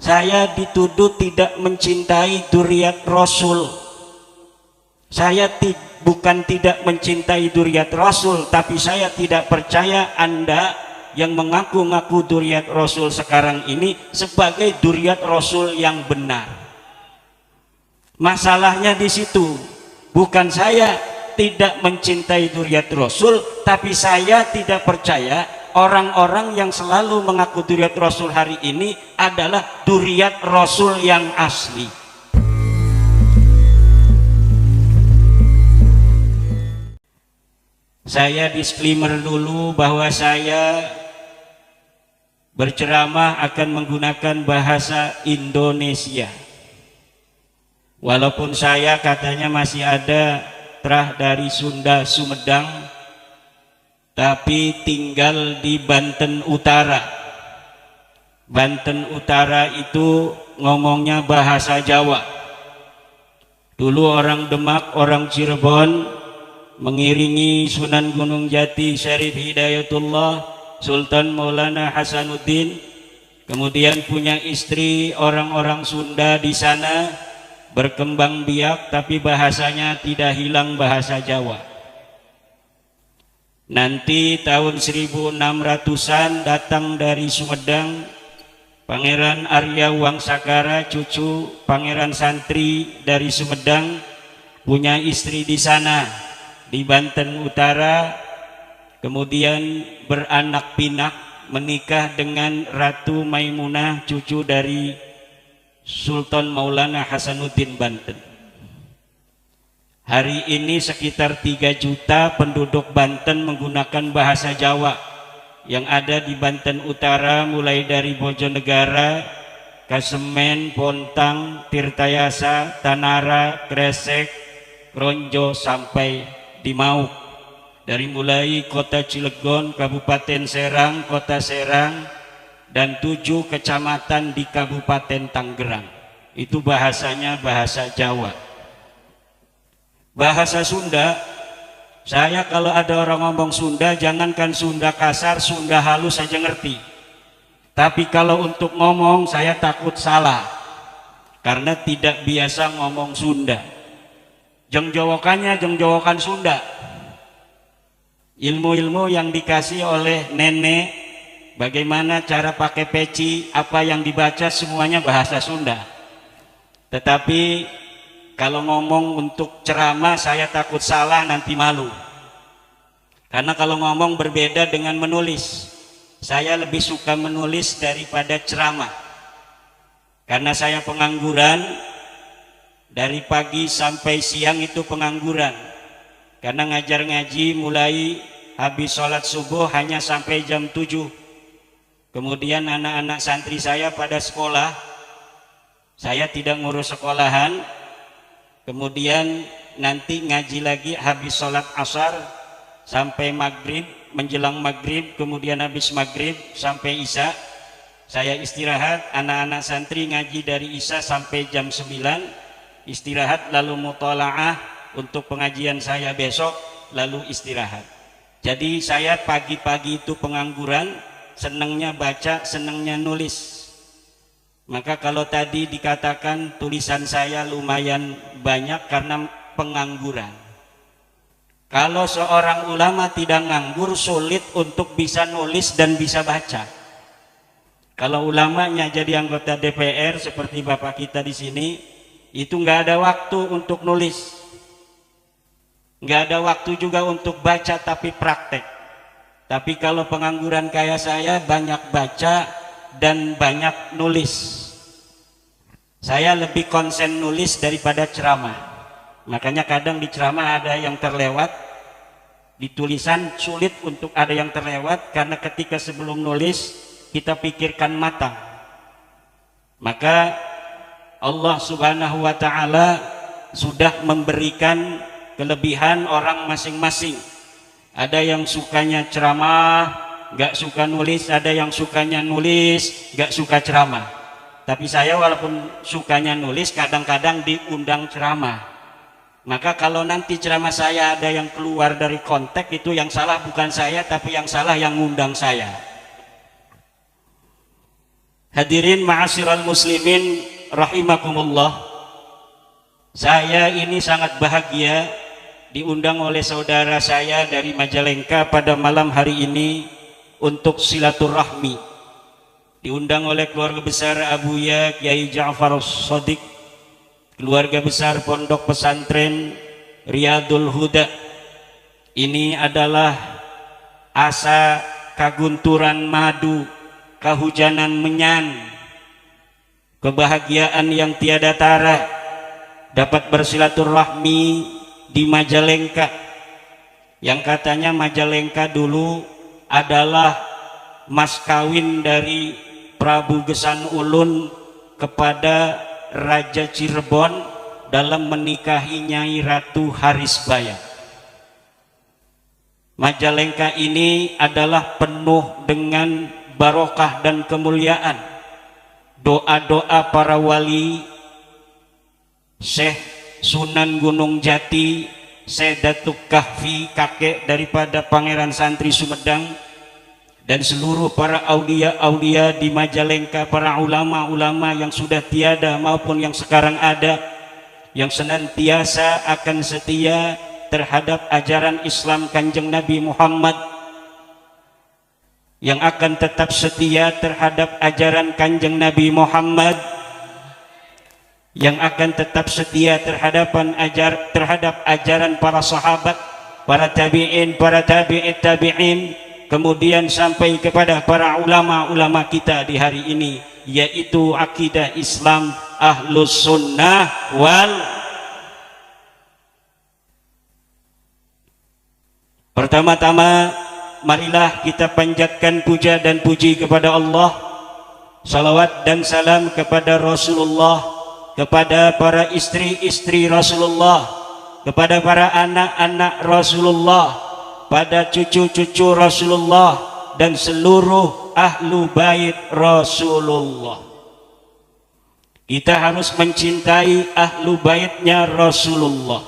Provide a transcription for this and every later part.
Saya dituduh tidak mencintai dzurriyyat Rasul. Saya bukan tidak mencintai dzurriyyat Rasul, tapi saya tidak percaya Anda yang mengaku-ngaku dzurriyyat Rasul sekarang ini sebagai dzurriyyat Rasul yang benar. Masalahnya di situ. Bukan saya tidak mencintai dzurriyyat Rasul, tapi saya tidak percaya orang-orang yang selalu mengaku dzurriyyat Rasul hari ini adalah dzurriyyat Rasul yang asli. Saya disclaimer dulu bahwa saya berceramah akan menggunakan bahasa Indonesia. Walaupun saya katanya masih ada terah dari Sunda Sumedang, tapi tinggal di Banten Utara. Banten Utara itu ngomongnya bahasa Jawa. Dulu orang Demak, orang Cirebon mengiringi Sunan Gunung Jati Syarif Hidayatullah Sultan Maulana Hasanuddin, kemudian punya istri orang-orang Sunda di sana, berkembang biak tapi bahasanya tidak hilang bahasa Jawa. Nanti tahun 1600-an datang dari Sumedang Pangeran Arya Wangsakara, cucu Pangeran Santri dari Sumedang, punya istri di sana di Banten Utara, kemudian beranak pinak, menikah dengan Ratu Maimunah, cucu dari Sultan Maulana Hasanuddin Banten. Hari ini sekitar 3 juta penduduk Banten menggunakan bahasa Jawa yang ada di Banten Utara, mulai dari Bojonegara, Kasemen, Bontang, Tirtayasa, Tanara, Kresek, Kronjo sampai di Mauk. Dari mulai kota Cilegon, Kabupaten Serang, kota Serang, dan 7 kecamatan di Kabupaten Tangerang. Itu bahasanya bahasa Jawa. Bahasa Sunda, saya kalau ada orang ngomong Sunda, jangankan Sunda kasar, Sunda halus saja ngerti. Tapi kalau untuk ngomong saya takut salah, karena tidak biasa ngomong Sunda. Jengjowokannya jengjowokan Sunda. Ilmu-ilmu yang dikasih oleh nenek, bagaimana cara pakai peci, apa yang dibaca, semuanya bahasa Sunda. Tetapi kalau ngomong untuk ceramah saya takut salah, nanti malu. Karena kalau ngomong berbeda dengan menulis. Saya lebih suka menulis daripada ceramah. Karena saya pengangguran, dari pagi sampai siang itu pengangguran. Karena ngajar ngaji mulai habis sholat subuh hanya sampai jam 7. Kemudian anak-anak santri saya pada sekolah, saya tidak ngurus sekolahan. Kemudian nanti ngaji lagi habis sholat asar sampai maghrib, menjelang maghrib, kemudian habis maghrib sampai isya. Saya istirahat, anak-anak santri ngaji dari isya sampai jam 9, istirahat, lalu mutolaah untuk pengajian saya besok, lalu istirahat. Jadi saya pagi-pagi itu pengangguran, senangnya baca, senangnya nulis. Maka kalau tadi dikatakan tulisan saya lumayan banyak karena pengangguran. Kalau seorang ulama tidak nganggur, sulit untuk bisa nulis dan bisa baca. Kalau ulamanya jadi anggota DPR seperti bapak kita di sini, itu nggak ada waktu untuk nulis, nggak ada waktu juga untuk baca tapi praktek. Tapi kalau pengangguran kayak saya, banyak baca dan banyak nulis. Saya lebih konsen nulis daripada ceramah. Makanya kadang di ceramah ada yang terlewat, di tulisan sulit untuk ada yang terlewat, karena ketika sebelum nulis kita pikirkan matang. Maka Allah Subhanahu wa Ta'ala sudah memberikan kelebihan orang masing-masing. Ada yang sukanya ceramah, gak suka nulis. Ada yang sukanya nulis, gak suka ceramah. Tapi saya walaupun sukanya nulis, kadang-kadang diundang ceramah. Maka kalau nanti ceramah saya ada yang keluar dari konteks, itu yang salah bukan saya, tapi yang salah yang ngundang saya. Hadirin ma'asyiral muslimin rahimakumullah. Saya ini sangat bahagia diundang oleh saudara saya dari Majalengka pada malam hari ini untuk silaturahmi. Diundang oleh keluarga besar Abuya Kiai Ja'far Shadiq, keluarga besar Pondok Pesantren Riyadul Huda. Ini adalah asa kagunturan madu, kahujanan menyan, kebahagiaan yang tiada tara dapat bersilaturahmi di Majalengka, yang katanya Majalengka dulu adalah mas kawin dari Prabu Gesan Ulun kepada Raja Cirebon dalam menikahi Nyai Ratu Harisbaya. Majalengka ini adalah penuh dengan barokah dan kemuliaan. Doa-doa para wali, Syekh Sunan Gunung Jati, Syekh Datuk Kahfi, kakek daripada Pangeran Santri Sumedang, dan seluruh para aulia-aulia di Majalengka, para ulama-ulama yang sudah tiada maupun yang sekarang ada, yang senantiasa akan setia terhadap ajaran Islam Kanjeng Nabi Muhammad, yang akan tetap setia terhadap ajaran Kanjeng Nabi Muhammad, yang akan tetap setia terhadap ajaran para sahabat, para tabi'in, para tabi'it tabi'in, kemudian sampai kepada para ulama-ulama kita di hari ini, yaitu akidah Islam Ahlus Sunnah wal. Pertama-tama, marilah kita panjatkan puja dan puji kepada Allah, salawat dan salam kepada Rasulullah, kepada para istri-istri Rasulullah, kepada para anak-anak Rasulullah, pada cucu-cucu Rasulullah, dan seluruh ahlu bait Rasulullah. Kita harus mencintai ahlu baitnya Rasulullah.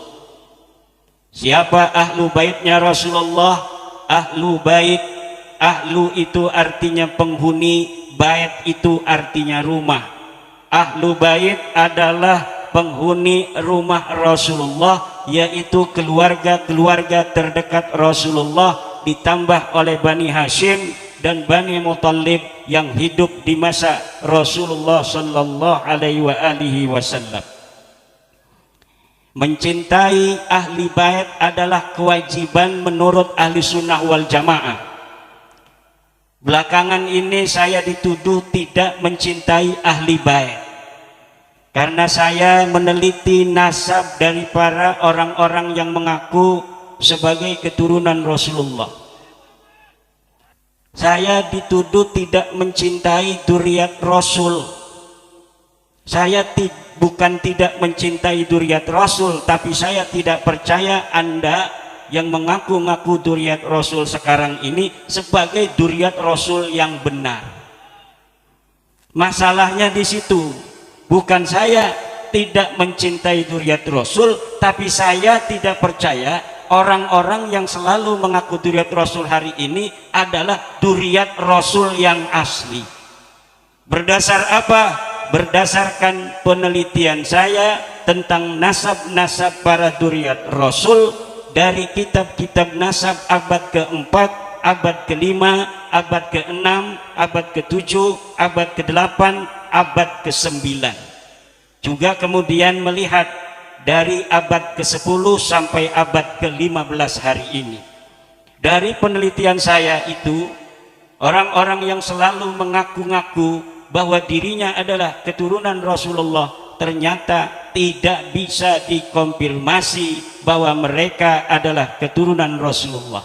Siapa ahlu baitnya Rasulullah? Ahlu bait, ahlu itu artinya penghuni, bait itu artinya rumah. Ahlu bait adalah penghuni rumah Rasulullah, yaitu keluarga-keluarga terdekat Rasulullah, ditambah oleh Bani Hashim dan Bani Muttalib yang hidup di masa Rasulullah sallallahu alaihi wasallam. Mencintai ahli bait adalah kewajiban menurut ahli sunnah wal jamaah. Belakangan ini saya dituduh tidak mencintai ahli bait karena saya meneliti nasab dari para orang-orang yang mengaku sebagai keturunan Rasulullah. Saya dituduh tidak mencintai dzurriyyat Rasul. Saya bukan tidak mencintai dzurriyyat Rasul, tapi saya tidak percaya Anda yang mengaku-ngaku dzurriyyat Rasul sekarang ini sebagai dzurriyyat Rasul yang benar. Masalahnya di situ. Bukan saya tidak mencintai dzurriyyat Rasul, tapi saya tidak percaya orang-orang yang selalu mengaku dzurriyyat Rasul hari ini adalah dzurriyyat Rasul yang asli. Berdasar apa? Berdasarkan penelitian saya tentang nasab-nasab para dzurriyyat Rasul dari kitab-kitab nasab abad ke-4, abad ke-5, abad ke-6, abad ke-7, abad ke-8, abad ke-9. Juga kemudian melihat dari abad ke-10 sampai abad ke-15 hari ini. Dari penelitian saya itu, orang-orang yang selalu mengaku-ngaku bahwa dirinya adalah keturunan Rasulullah ternyata tidak bisa dikonfirmasi bahwa mereka adalah keturunan Rasulullah,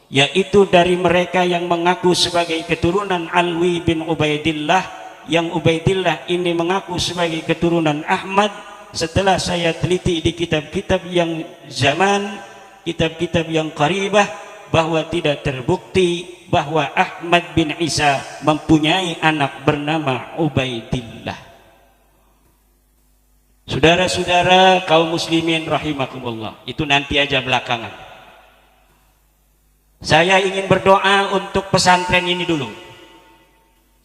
yaitu dari mereka yang mengaku sebagai keturunan Alwi bin Ubaidillah, yang Ubaidillah ini mengaku sebagai keturunan Ahmad. Setelah saya teliti di kitab-kitab yang zaman, kitab-kitab yang qaribah, bahwa tidak terbukti bahwa Ahmad bin Isa mempunyai anak bernama Ubaidillah. Saudara-saudara kaum muslimin rahimakumullah, itu nanti aja belakangan. Saya ingin berdoa untuk pesantren ini dulu.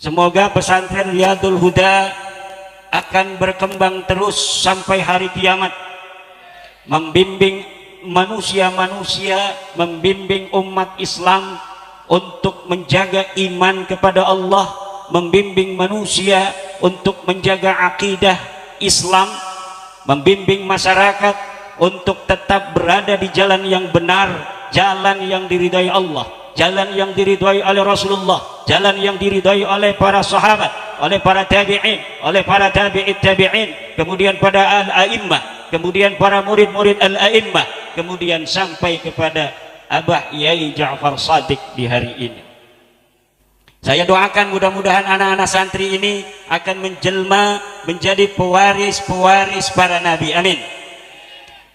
Semoga pesantren Riyadul Huda akan berkembang terus sampai hari kiamat, membimbing manusia-manusia, membimbing umat Islam untuk menjaga iman kepada Allah, membimbing manusia untuk menjaga akidah Islam, membimbing masyarakat untuk tetap berada di jalan yang benar, jalan yang diridhai Allah, jalan yang diridhai oleh Rasulullah, jalan yang diridhai oleh para sahabat, oleh para tabi'in, oleh para tabi'it tabi'in, kemudian pada al-a'immah, kemudian para murid-murid al-a'immah, kemudian sampai kepada Abah Yai Ja'far Shadiq di hari ini. Saya doakan mudah-mudahan anak-anak santri ini akan menjelma menjadi pewaris-pewaris para nabi. Amin.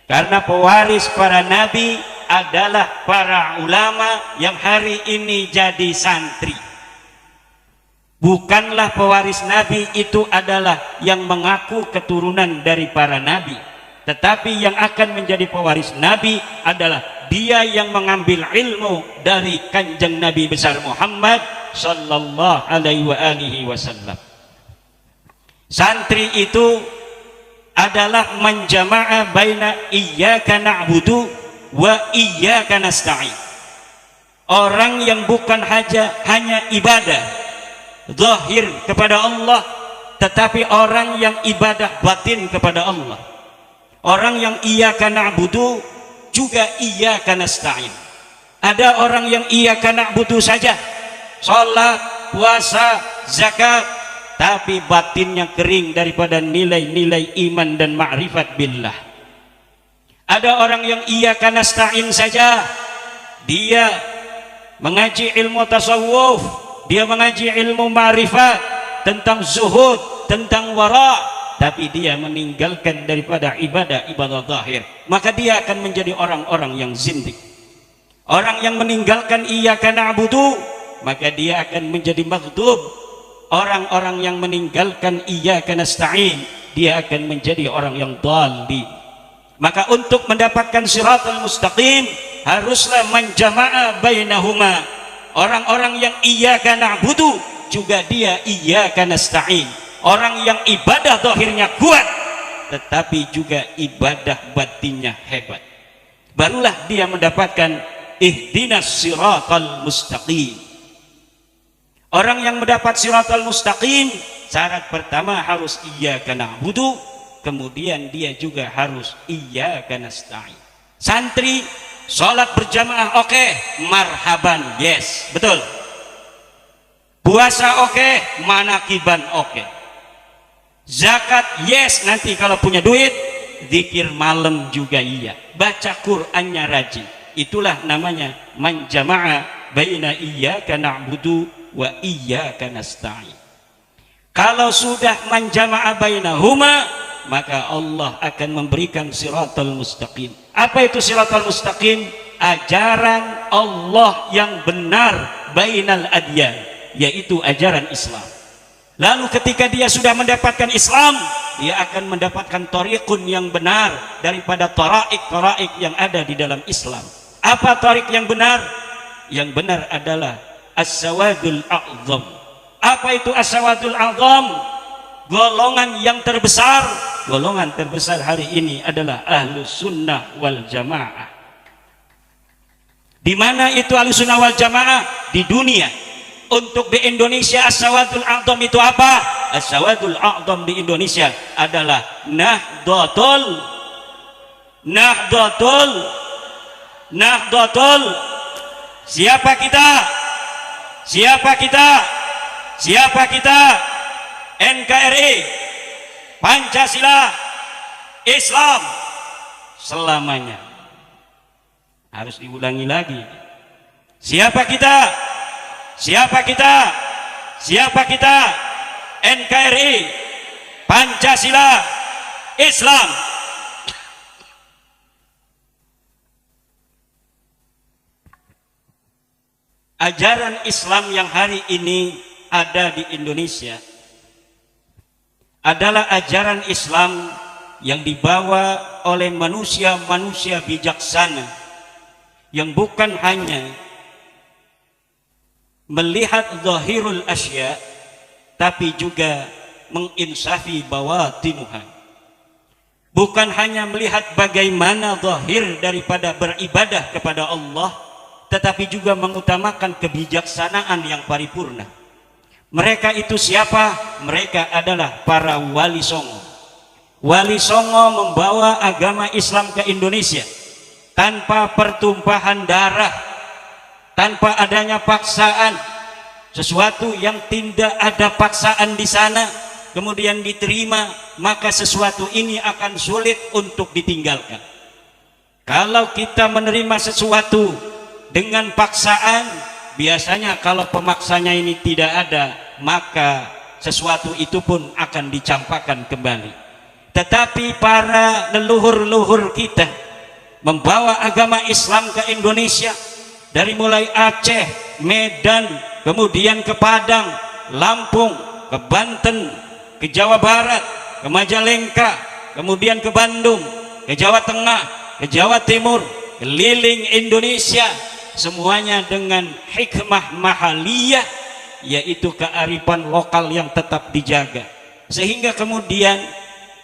Karena pewaris para nabi adalah para ulama yang hari ini jadi santri. Bukanlah pewaris nabi itu adalah yang mengaku keturunan dari para nabi, tetapi yang akan menjadi pewaris nabi adalah dia yang mengambil ilmu dari kanjeng Nabi besar Muhammad sallallahu alaihi wasallam. Santri itu adalah menjama'a baina iyyaka na'budu wa iyyaka nasta'in. Orang yang bukan hanya ibadah zahir kepada Allah, tetapi orang yang ibadah batin kepada Allah. Orang yang iyyaka na'budu juga iyyaka nasta'in. Ada orang yang iyyaka na'budu saja, salat, puasa, zakat, tapi batinnya kering daripada nilai-nilai iman dan ma'rifat billah. Ada orang yang iyyaka nasta'in saja, dia mengaji ilmu tasawuf, dia mengaji ilmu ma'rifat tentang zuhud, tentang wara', tapi dia meninggalkan daripada ibadah zahir, maka dia akan menjadi orang-orang yang zindik. Orang yang meninggalkan iyyaka na'budu, maka dia akan menjadi maghdub. Orang-orang yang meninggalkan iyyaka nasta'in, dia akan menjadi orang yang dhalin. Maka untuk mendapatkan siratal mustaqim haruslah menjama'a bainahuma. Orang-orang yang iyyaka na'budu juga dia iyyaka nasta'in. Orang yang ibadah zahirnya kuat tetapi juga ibadah batinnya hebat, barulah dia mendapatkan ihdinas siratal mustaqim. Orang yang mendapat siratal mustaqim, syarat pertama harus iyyaka na'budu, kemudian dia juga harus iyyaka nasta'in. Santri sholat berjamaah oke, marhaban, yes, betul. Puasa oke, manakiban oke. Zakat yes, nanti kalau punya duit. Zikir malam juga iya. Baca Qur'annya rajin. Itulah namanya manjama'a baina iyyaka na'budu wa iyyaka nasta'in. Kalau sudah manjama'a bainahuma, maka Allah akan memberikan siratal mustaqim. Apa itu siratal mustaqim? Ajaran Allah yang benar bainal adyan, yaitu ajaran Islam. Lalu ketika dia sudah mendapatkan Islam, dia akan mendapatkan tariqun yang benar daripada taraik yang ada di dalam Islam. Apa tarik yang benar? Yang benar adalah as-sawadul a'zam. Apa itu as-sawadul a'zam? Golongan yang terbesar. Golongan terbesar hari ini adalah ahlus sunnah wal jamaah. Di mana itu ahlus sunnah wal jamaah? Di dunia. Untuk di Indonesia as-sawadul a'zam itu apa? As-sawadul a'zam di Indonesia adalah nahdlatul siapa kita? NKRI, Pancasila, Islam selamanya. Harus diulangi lagi. Siapa kita? NKRI, Pancasila, Islam. Ajaran Islam yang hari ini ada di Indonesia adalah ajaran Islam yang dibawa oleh manusia-manusia bijaksana yang bukan hanya melihat zahirul asya, tapi juga menginsafi bawatinuha. Bukan hanya melihat bagaimana zahir daripada beribadah kepada Allah, tetapi juga mengutamakan kebijaksanaan yang paripurna. Mereka itu siapa? Mereka adalah para wali songo. Wali songo membawa agama Islam ke Indonesia tanpa pertumpahan darah, tanpa adanya paksaan. Sesuatu yang tidak ada paksaan di sana kemudian diterima, maka sesuatu ini akan sulit untuk ditinggalkan. Kalau kita menerima sesuatu dengan paksaan, biasanya kalau pemaksanya ini tidak ada, maka sesuatu itu pun akan dicampakkan kembali. Tetapi para leluhur-leluhur kita membawa agama Islam ke Indonesia, dari mulai Aceh, Medan, kemudian ke Padang, Lampung, ke Banten, ke Jawa Barat, ke Majalengka, kemudian ke Bandung, ke Jawa Tengah, ke Jawa Timur, keliling Indonesia, semuanya dengan hikmah mahaliyah, yaitu kearifan lokal yang tetap dijaga, sehingga kemudian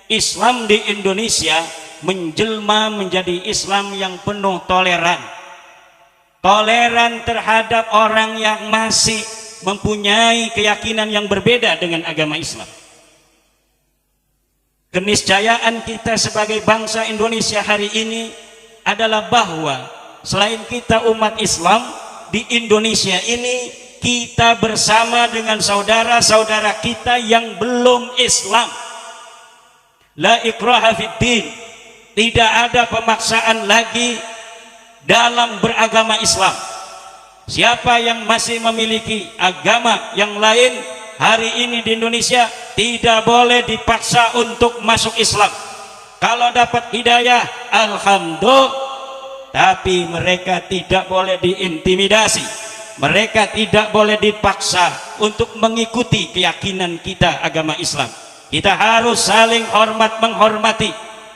Islam di Indonesia menjelma menjadi Islam yang penuh toleran terhadap orang yang masih mempunyai keyakinan yang berbeda dengan agama Islam. Keniscayaan kita sebagai bangsa Indonesia hari ini adalah bahwa selain kita umat Islam di Indonesia ini, kita bersama dengan saudara-saudara kita yang belum Islam. La ikraha fid din, tidak ada pemaksaan lagi dalam beragama Islam. Siapa yang masih memiliki agama yang lain hari ini di Indonesia tidak boleh dipaksa untuk masuk Islam. Kalau dapat hidayah, alhamdulillah, tapi mereka tidak boleh diintimidasi, mereka tidak boleh dipaksa untuk mengikuti keyakinan kita agama Islam. Kita harus saling hormat menghormati,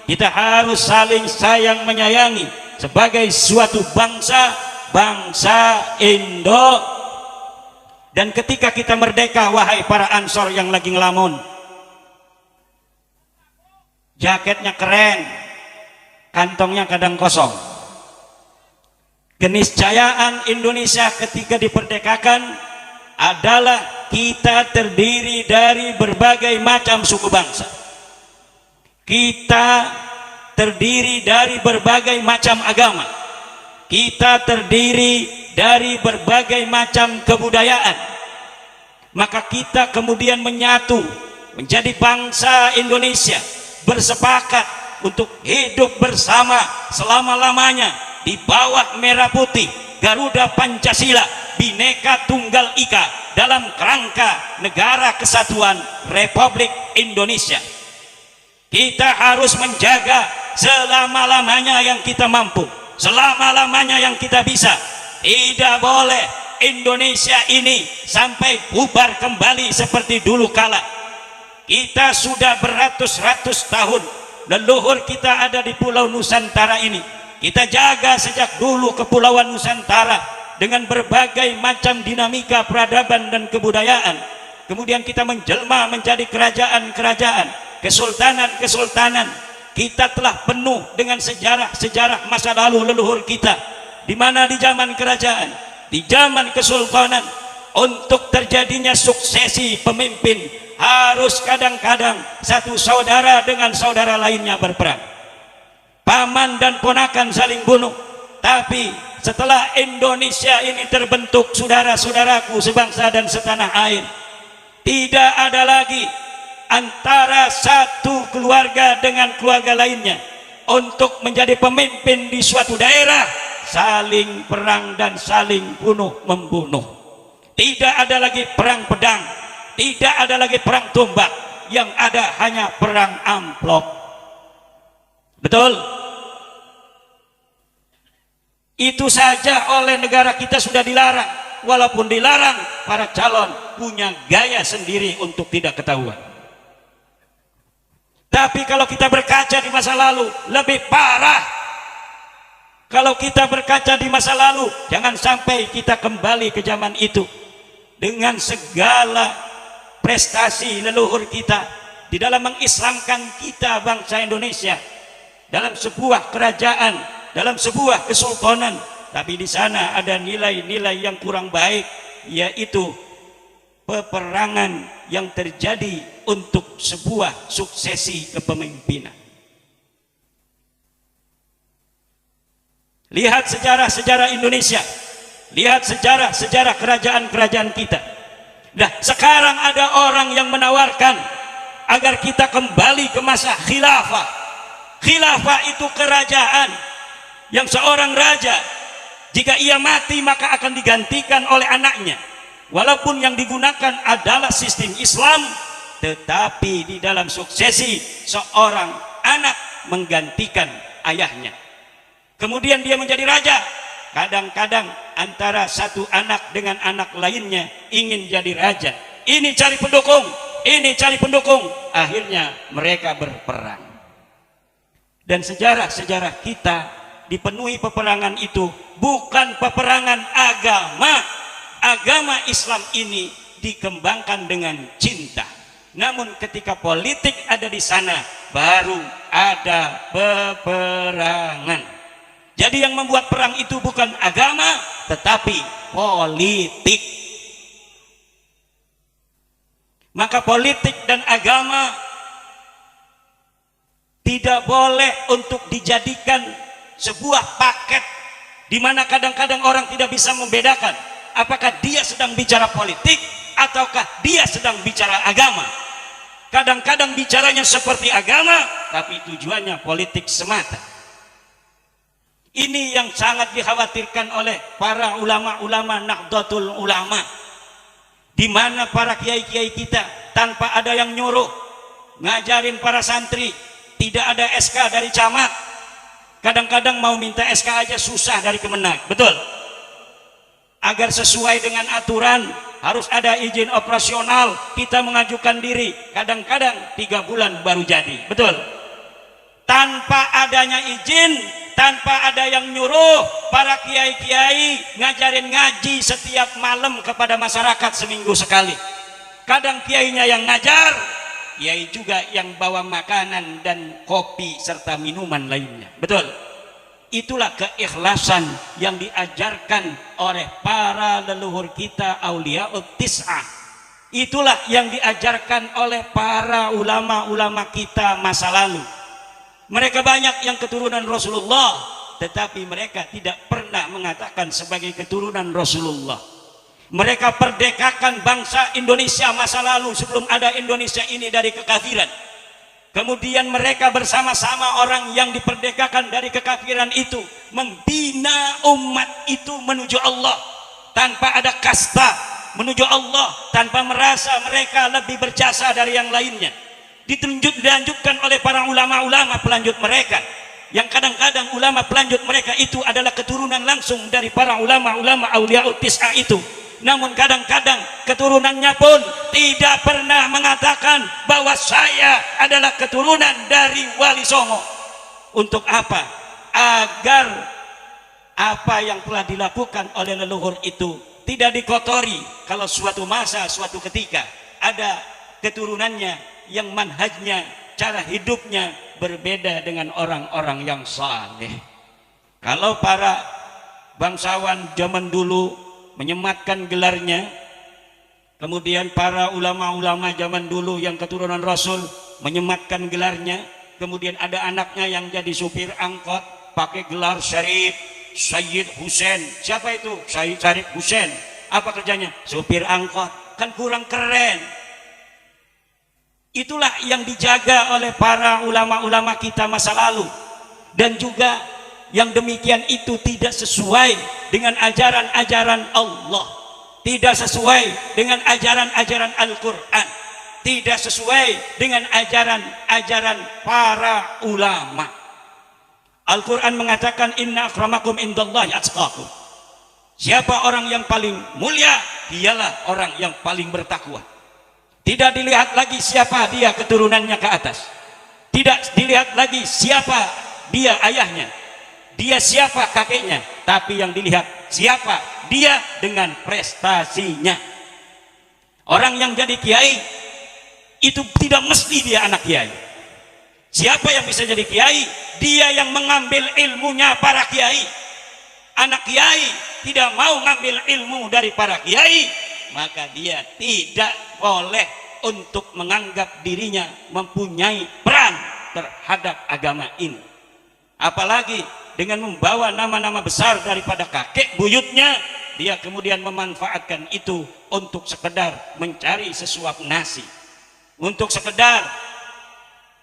kita harus saling sayang menyayangi sebagai suatu bangsa Indo. Dan ketika kita merdeka, wahai para Ansor yang lagi ngelamun, jaketnya keren, kantongnya kadang kosong. Keniscayaan Indonesia ketika diperdekakan adalah kita terdiri dari berbagai macam suku bangsa. Kita terdiri dari berbagai macam agama. Kita terdiri dari berbagai macam kebudayaan. Maka kita kemudian menyatu menjadi bangsa Indonesia, bersepakat untuk hidup bersama selama-lamanya di bawah merah putih Garuda Pancasila Bhinneka Tunggal Ika dalam kerangka Negara Kesatuan Republik Indonesia. Kita harus menjaga selama-lamanya yang kita mampu, selama-lamanya yang kita bisa. Tidak boleh Indonesia ini sampai bubar kembali seperti dulu kala. Kita sudah beratus-ratus tahun leluhur kita ada di Pulau Nusantara ini. Kita jaga sejak dulu Kepulauan Nusantara dengan berbagai macam dinamika peradaban dan kebudayaan. Kemudian kita menjelma menjadi kerajaan-kerajaan, kesultanan-kesultanan. Kita telah penuh dengan sejarah-sejarah masa lalu leluhur kita, di mana di zaman kerajaan, di zaman kesultanan, untuk terjadinya suksesi pemimpin harus kadang-kadang satu saudara dengan saudara lainnya berperang, paman dan ponakan saling bunuh. Tapi setelah Indonesia ini terbentuk, saudara-saudaraku sebangsa dan setanah air, tidak ada lagi antara satu keluarga dengan keluarga lainnya untuk menjadi pemimpin di suatu daerah saling perang dan saling bunuh membunuh. Tidak ada lagi perang pedang, tidak ada lagi perang tombak, yang ada hanya perang amplop. Betul? Itu saja oleh negara kita sudah dilarang. Walaupun dilarang, para calon punya gaya sendiri untuk tidak ketahuan. Tapi kalau kita berkaca di masa lalu, lebih parah. Kalau kita berkaca di masa lalu, jangan sampai kita kembali ke zaman itu dengan segala prestasi leluhur kita di dalam mengislamkan kita bangsa Indonesia dalam sebuah kerajaan, dalam sebuah kesultanan, tapi di sana ada nilai-nilai yang kurang baik, yaitu peperangan yang terjadi untuk sebuah suksesi kepemimpinan. Lihat sejarah-sejarah Indonesia, lihat sejarah-sejarah kerajaan-kerajaan kita. Nah, sekarang ada orang yang menawarkan agar kita kembali ke masa khilafah. Khilafah itu kerajaan yang seorang raja, jika ia mati maka akan digantikan oleh anaknya. Walaupun yang digunakan adalah sistem Islam, tetapi di dalam suksesi seorang anak menggantikan ayahnya. Kemudian dia menjadi raja. Kadang-kadang antara satu anak dengan anak lainnya ingin jadi raja. Ini cari pendukung, ini cari pendukung. Akhirnya mereka berperang. Dan sejarah-sejarah kita dipenuhi peperangan itu bukan peperangan agama. Agama Islam ini dikembangkan dengan cinta. Namun ketika politik ada di sana, baru ada peperangan. Jadi yang membuat perang itu bukan agama, tetapi politik. Maka politik dan agama tidak boleh untuk dijadikan sebuah paket, di mana kadang-kadang orang tidak bisa membedakan apakah dia sedang bicara politik ataukah dia sedang bicara agama. Kadang-kadang bicaranya seperti agama, tapi tujuannya politik semata. Ini yang sangat dikhawatirkan oleh para ulama-ulama Nahdlatul Ulama, di mana para kiai-kiai kita tanpa ada yang nyuruh ngajarin para santri, tidak ada SK dari camat. Kadang-kadang mau minta SK aja susah dari Kemenag, betul? Agar sesuai dengan aturan harus ada izin operasional, kita mengajukan diri, kadang-kadang 3 bulan baru jadi, betul? Tanpa adanya izin, tanpa ada yang nyuruh, para kiai-kiai ngajarin ngaji setiap malam kepada masyarakat seminggu sekali. Kadang kiainya yang ngajar, kiai juga yang bawa makanan dan kopi serta minuman lainnya, betul? Itulah keikhlasan yang diajarkan oleh para leluhur kita Auliyaut Tis'ah. Itulah yang diajarkan oleh para ulama-ulama kita masa lalu. Mereka banyak yang keturunan Rasulullah, tetapi mereka tidak pernah mengatakan sebagai keturunan Rasulullah. Mereka perdekakan bangsa Indonesia masa lalu sebelum ada Indonesia ini dari kekafiran. Kemudian mereka bersama-sama orang yang diperdekakan dari kekafiran itu membina umat itu menuju Allah tanpa ada kasta, menuju Allah tanpa merasa mereka lebih berjasa dari yang lainnya. Dilanjutkan oleh para ulama-ulama pelanjut mereka, yang kadang-kadang ulama pelanjut mereka itu adalah keturunan langsung dari para ulama-ulama Auliyaut Tis'ah itu. Namun kadang-kadang keturunannya pun tidak pernah mengatakan bahwa saya adalah keturunan dari Wali Songo. Untuk apa? Agar apa yang telah dilakukan oleh leluhur itu tidak dikotori kalau suatu masa, suatu ketika ada keturunannya yang manhajnya, cara hidupnya berbeda dengan orang-orang yang saleh. Kalau para bangsawan zaman dulu menyematkan gelarnya, kemudian para ulama-ulama zaman dulu yang keturunan Rasul menyematkan gelarnya, kemudian ada anaknya yang jadi supir angkot pakai gelar Syarif Sayyid Husain. Siapa itu? Sayyid Syarif Husain. Apa kerjanya? Supir angkot. Kan kurang keren. Itulah yang dijaga oleh para ulama-ulama kita masa lalu. Dan juga yang demikian itu tidak sesuai dengan ajaran-ajaran Allah, tidak sesuai dengan ajaran-ajaran Al-Quran, tidak sesuai dengan ajaran-ajaran para ulama. Al-Quran mengatakan inna akramakum indallahi atqakum. Siapa orang yang paling mulia, dialah orang yang paling bertakwa. Tidak dilihat lagi siapa dia keturunannya ke atas, tidak dilihat lagi siapa dia ayahnya, dia siapa kakeknya, tapi yang dilihat siapa dia dengan prestasinya. Orang yang jadi kiai itu tidak mesti dia anak kiai. Siapa yang bisa jadi kiai? Dia yang mengambil ilmunya para kiai. Anak kiai tidak mau ngambil ilmu dari para kiai, maka dia tidak boleh untuk menganggap dirinya mempunyai peran terhadap agama ini. Apalagi dengan membawa nama-nama besar daripada kakek buyutnya, dia kemudian memanfaatkan itu untuk sekedar mencari sesuap nasi, untuk sekedar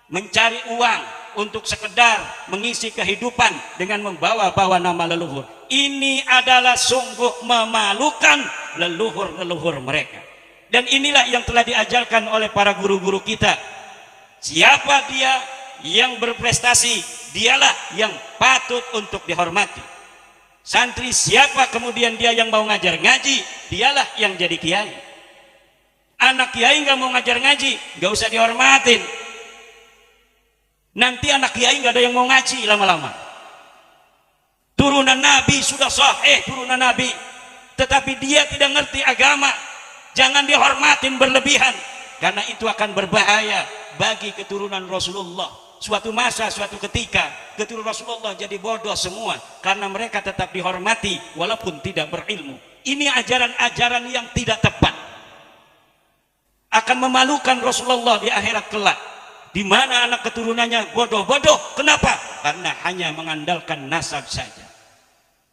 mencari uang, untuk sekedar mengisi kehidupan dengan membawa-bawa nama leluhur. Ini adalah sungguh memalukan leluhur-leluhur mereka. Dan inilah yang telah diajarkan oleh para guru-guru kita. Siapa dia yang berprestasi, dialah yang patut untuk dihormati. Santri siapa kemudian dia yang mau ngajar ngaji, dialah yang jadi kiai. Anak kiai nggak mau ngajar ngaji, nggak usah dihormatin. Nanti anak kiai nggak ada yang mau ngaji lama-lama. Turunan Nabi sudah sahih, turunan Nabi, tetapi dia tidak ngerti agama. Jangan dihormatin berlebihan, karena itu akan berbahaya bagi keturunan Rasulullah. Suatu masa, suatu ketika, keturunan Rasulullah jadi bodoh semua, karena mereka tetap dihormati walaupun tidak berilmu. Ini ajaran-ajaran yang tidak tepat, akan memalukan Rasulullah di akhirat kelak, di mana anak keturunannya bodoh-bodoh. Kenapa? Karena hanya mengandalkan nasab saja.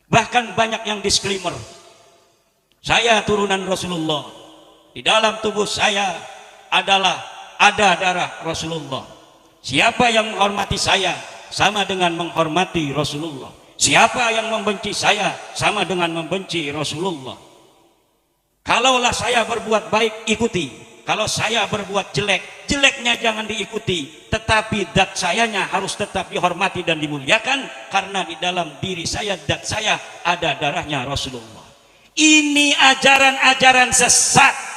Bahkan banyak yang disclaimer, saya turunan Rasulullah, di dalam tubuh saya ada darah Rasulullah. Siapa yang menghormati saya sama dengan menghormati Rasulullah. Siapa yang membenci saya sama dengan membenci Rasulullah. Kalaulah saya berbuat baik, ikuti. Kalau saya berbuat jelek, jeleknya jangan diikuti. Tetapi zat sayanya harus tetap dihormati dan dimuliakan, karena di dalam diri saya, zat saya ada darahnya Rasulullah. Ini ajaran-ajaran sesat.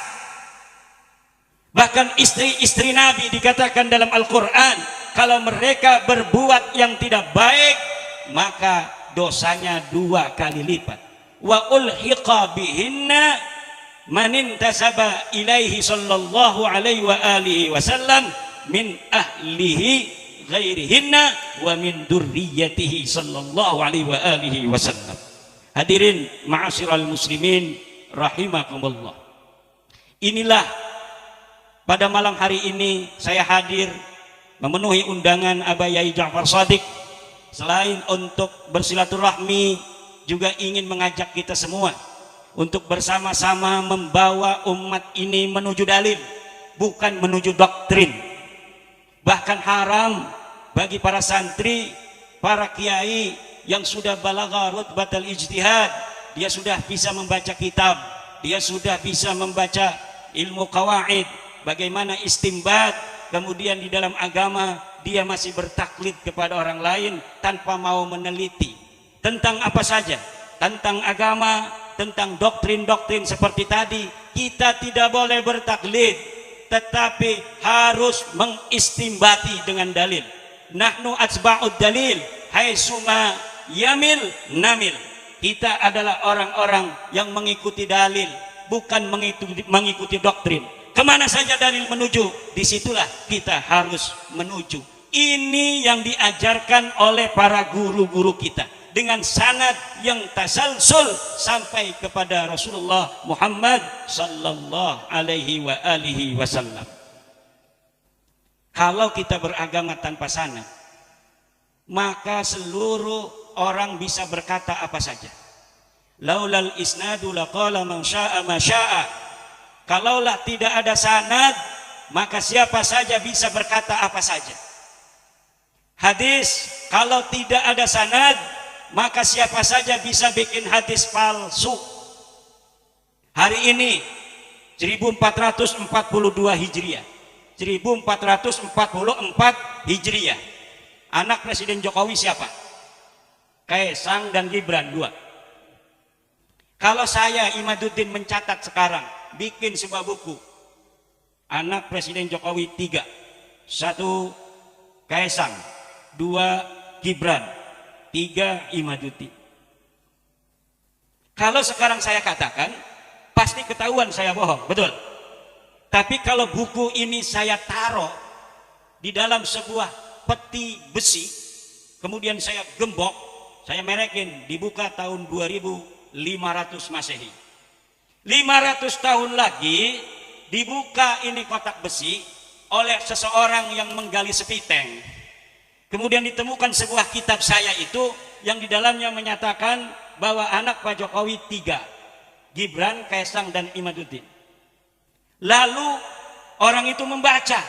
Bahkan istri-istri Nabi dikatakan dalam Al-Quran, kalau mereka berbuat yang tidak baik, maka dosanya 2 kali lipat. Wa ulhiqa bihinna manintasaba ilaihi sallallahu alaihi wa alihi wasallam min ahlihi ghairihinna wa min durriyatihi sallallahu alaihi wa alihi wasallam. Hadirin ma'asyiral muslimin rahimakumullah. Inilah pada malam hari ini saya hadir memenuhi undangan Abah Yai Ja'far Shadiq. Selain untuk bersilaturahmi, juga ingin mengajak kita semua untuk bersama-sama membawa umat ini menuju dalil, bukan menuju doktrin. Bahkan haram bagi para santri, para kiai yang sudah balagha rutbatal ijtihad, dia sudah bisa membaca kitab, dia sudah bisa membaca ilmu qawaid, bagaimana istimbat, kemudian di dalam agama dia masih bertaklid kepada orang lain tanpa mau meneliti tentang apa saja, tentang agama, tentang doktrin-doktrin seperti tadi. Kita tidak boleh bertaklid, tetapi harus mengistimbati dengan dalil. Nahnu atsba'ud dalil haitsuma yamil namil. Kita adalah orang-orang yang mengikuti dalil, bukan mengikuti doktrin. Kemana saja dalil menuju, disitulah kita harus menuju. Ini yang diajarkan oleh para guru-guru kita, dengan sanad yang tasalsul sampai kepada Rasulullah Muhammad sallallahu alaihi wa alihi wasallam. Kalau kita beragama tanpa sanad, maka seluruh orang bisa berkata apa saja. Laulal isnadu laqala man syaa ma syaa. Kalaulah tidak ada sanad, maka siapa saja bisa berkata apa saja. Hadis, kalau tidak ada sanad, maka siapa saja bisa bikin hadis palsu. Hari ini 1442 Hijriah, 1444 Hijriah. Anak Presiden Jokowi siapa? Kaisang dan Gibran, 2. Kalau saya Imaduddin mencatat sekarang, bikin sebuah buku, anak Presiden Jokowi 3, 1 Kaisang, 2 Gibran, 3 Imaduddin. Kalau sekarang saya katakan, pasti ketahuan saya bohong, betul? Tapi kalau buku ini saya taruh di dalam sebuah peti besi, kemudian saya gembok, saya merekin, dibuka tahun 2500 Masehi. 500 tahun lagi dibuka ini kotak besi oleh seseorang yang menggali sepiteng. Kemudian ditemukan sebuah kitab saya itu yang di dalamnya menyatakan bahwa anak Pak Jokowi 3, Gibran, Kaesang, dan Imaduddin. Lalu orang itu membaca,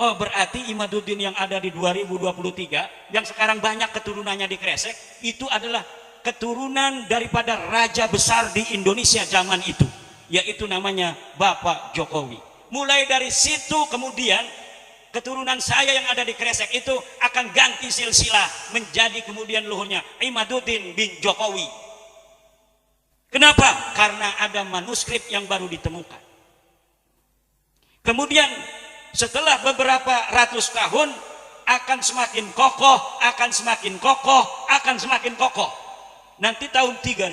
oh berarti Imaduddin yang ada di 2023 yang sekarang banyak keturunannya di Kresek itu adalah keturunan daripada raja besar di Indonesia zaman itu, yaitu namanya Bapak Jokowi. Mulai dari situ kemudian keturunan saya yang ada di Kresek itu akan ganti silsilah menjadi kemudian luhurnya Imaduddin bin Jokowi. Kenapa? Karena ada manuskrip yang baru ditemukan. Kemudian setelah beberapa ratus tahun akan semakin kokoh, akan semakin kokoh, akan semakin kokoh. Nanti tahun 3000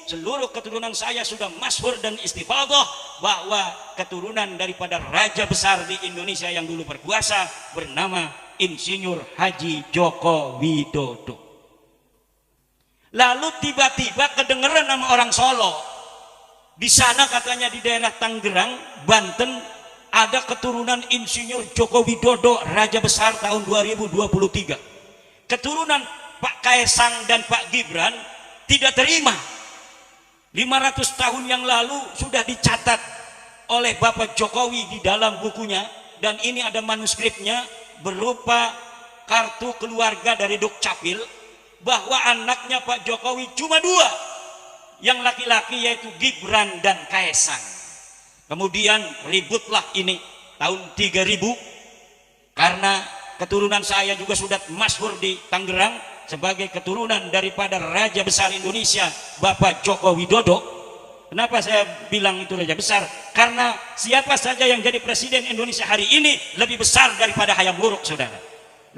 seluruh keturunan saya sudah masyhur dan istifadah bahwa keturunan daripada raja besar di Indonesia yang dulu berkuasa bernama Insinyur Haji Joko Widodo. Lalu tiba-tiba kedengeran nama orang Solo. Di sana katanya di daerah Tangerang, Banten ada keturunan Insinyur Joko Widodo raja besar tahun 2023. Keturunan Pak Kaesang dan Pak Gibran tidak terima. 500 tahun yang lalu sudah dicatat oleh Bapak Jokowi di dalam bukunya, dan ini ada manuskripnya berupa kartu keluarga dari Dukcapil bahwa anaknya Pak Jokowi cuma 2, yang laki-laki yaitu Gibran dan Kaesang. Kemudian ributlah ini tahun 3000 karena keturunan saya juga sudah masyhur di Tangerang sebagai keturunan daripada raja besar Indonesia Bapak Joko Widodo. Kenapa saya bilang itu raja besar? Karena siapa saja yang jadi presiden Indonesia hari ini lebih besar daripada Hayam Wuruk, saudara.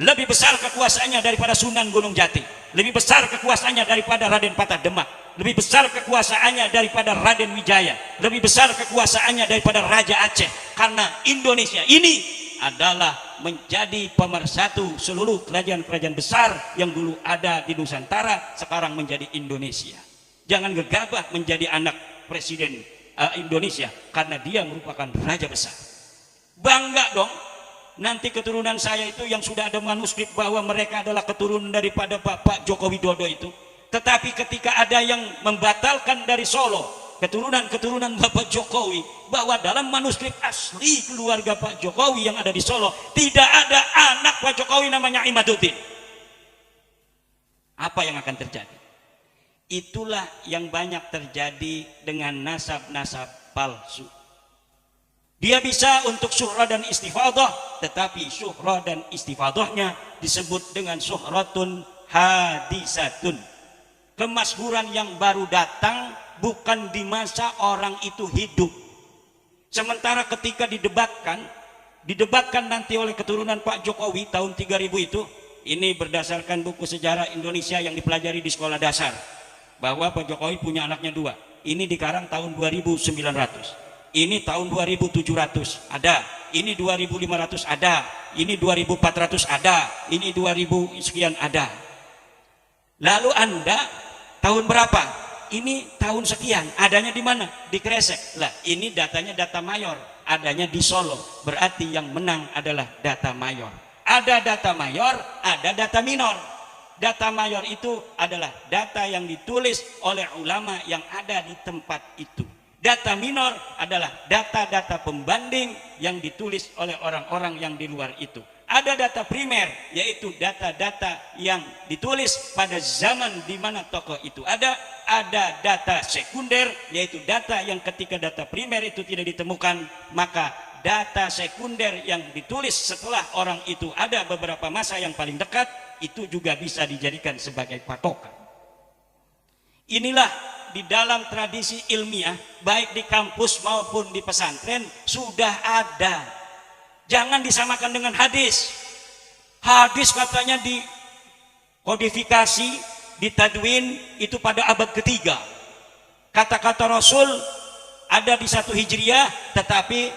Lebih besar kekuasaannya daripada Sunan Gunung Jati, lebih besar kekuasaannya daripada Raden Patah Demak, lebih besar kekuasaannya daripada Raden Wijaya, lebih besar kekuasaannya daripada Raja Aceh. Karena Indonesia ini adalah menjadi pemersatu seluruh kerajaan-kerajaan besar yang dulu ada di Nusantara, sekarang menjadi Indonesia. Jangan gegabah menjadi anak presiden Indonesia karena dia merupakan raja besar. Bangga dong. Nanti keturunan saya itu yang sudah ada manuskrip bahwa mereka adalah keturunan daripada Bapak Joko Widodo itu. Tetapi ketika ada yang membatalkan dari Solo keturunan Bapak Jokowi, bahwa dalam manuskrip asli keluarga Pak Jokowi yang ada di Solo tidak ada anak Pak Jokowi namanya Imaduddin, apa yang akan terjadi? Itulah yang banyak terjadi dengan nasab-nasab palsu. Dia bisa untuk syuhra dan istifadah, tetapi syuhra dan istifadahnya disebut dengan syuhratun hadisatun. Kemasyhuran yang baru datang bukan di masa orang itu hidup. Sementara ketika didebatkan nanti oleh keturunan Pak Jokowi tahun 3000 itu, ini berdasarkan buku sejarah Indonesia yang dipelajari di sekolah dasar, bahwa Pak Jokowi punya anaknya 2. Ini dikarang tahun 2900. Ini tahun 2700 ada, ini 2500 ada, ini 2400 ada, ini 2000 sekian ada. Lalu Anda tahun berapa? Ini tahun sekian, adanya di mana? Di Kresek. Lah, ini datanya data mayor, adanya di Solo. Berarti yang menang adalah data mayor. Ada data mayor, ada data minor. Data mayor itu adalah data yang ditulis oleh ulama yang ada di tempat itu. Data minor adalah data-data pembanding yang ditulis oleh orang-orang yang di luar itu. Ada data primer, yaitu data-data yang ditulis pada zaman di mana tokoh itu ada. Ada data sekunder, yaitu data yang ketika data primer itu tidak ditemukan, maka data sekunder yang ditulis setelah orang itu ada beberapa masa yang paling dekat, itu juga bisa dijadikan sebagai patokan. Inilah di dalam tradisi ilmiah, baik di kampus maupun di pesantren sudah ada. Jangan disamakan dengan hadis. Hadis katanya dikodifikasi, ditadwin itu pada abad ketiga. Kata-kata Rasul ada di 1 Hijriah, tetapi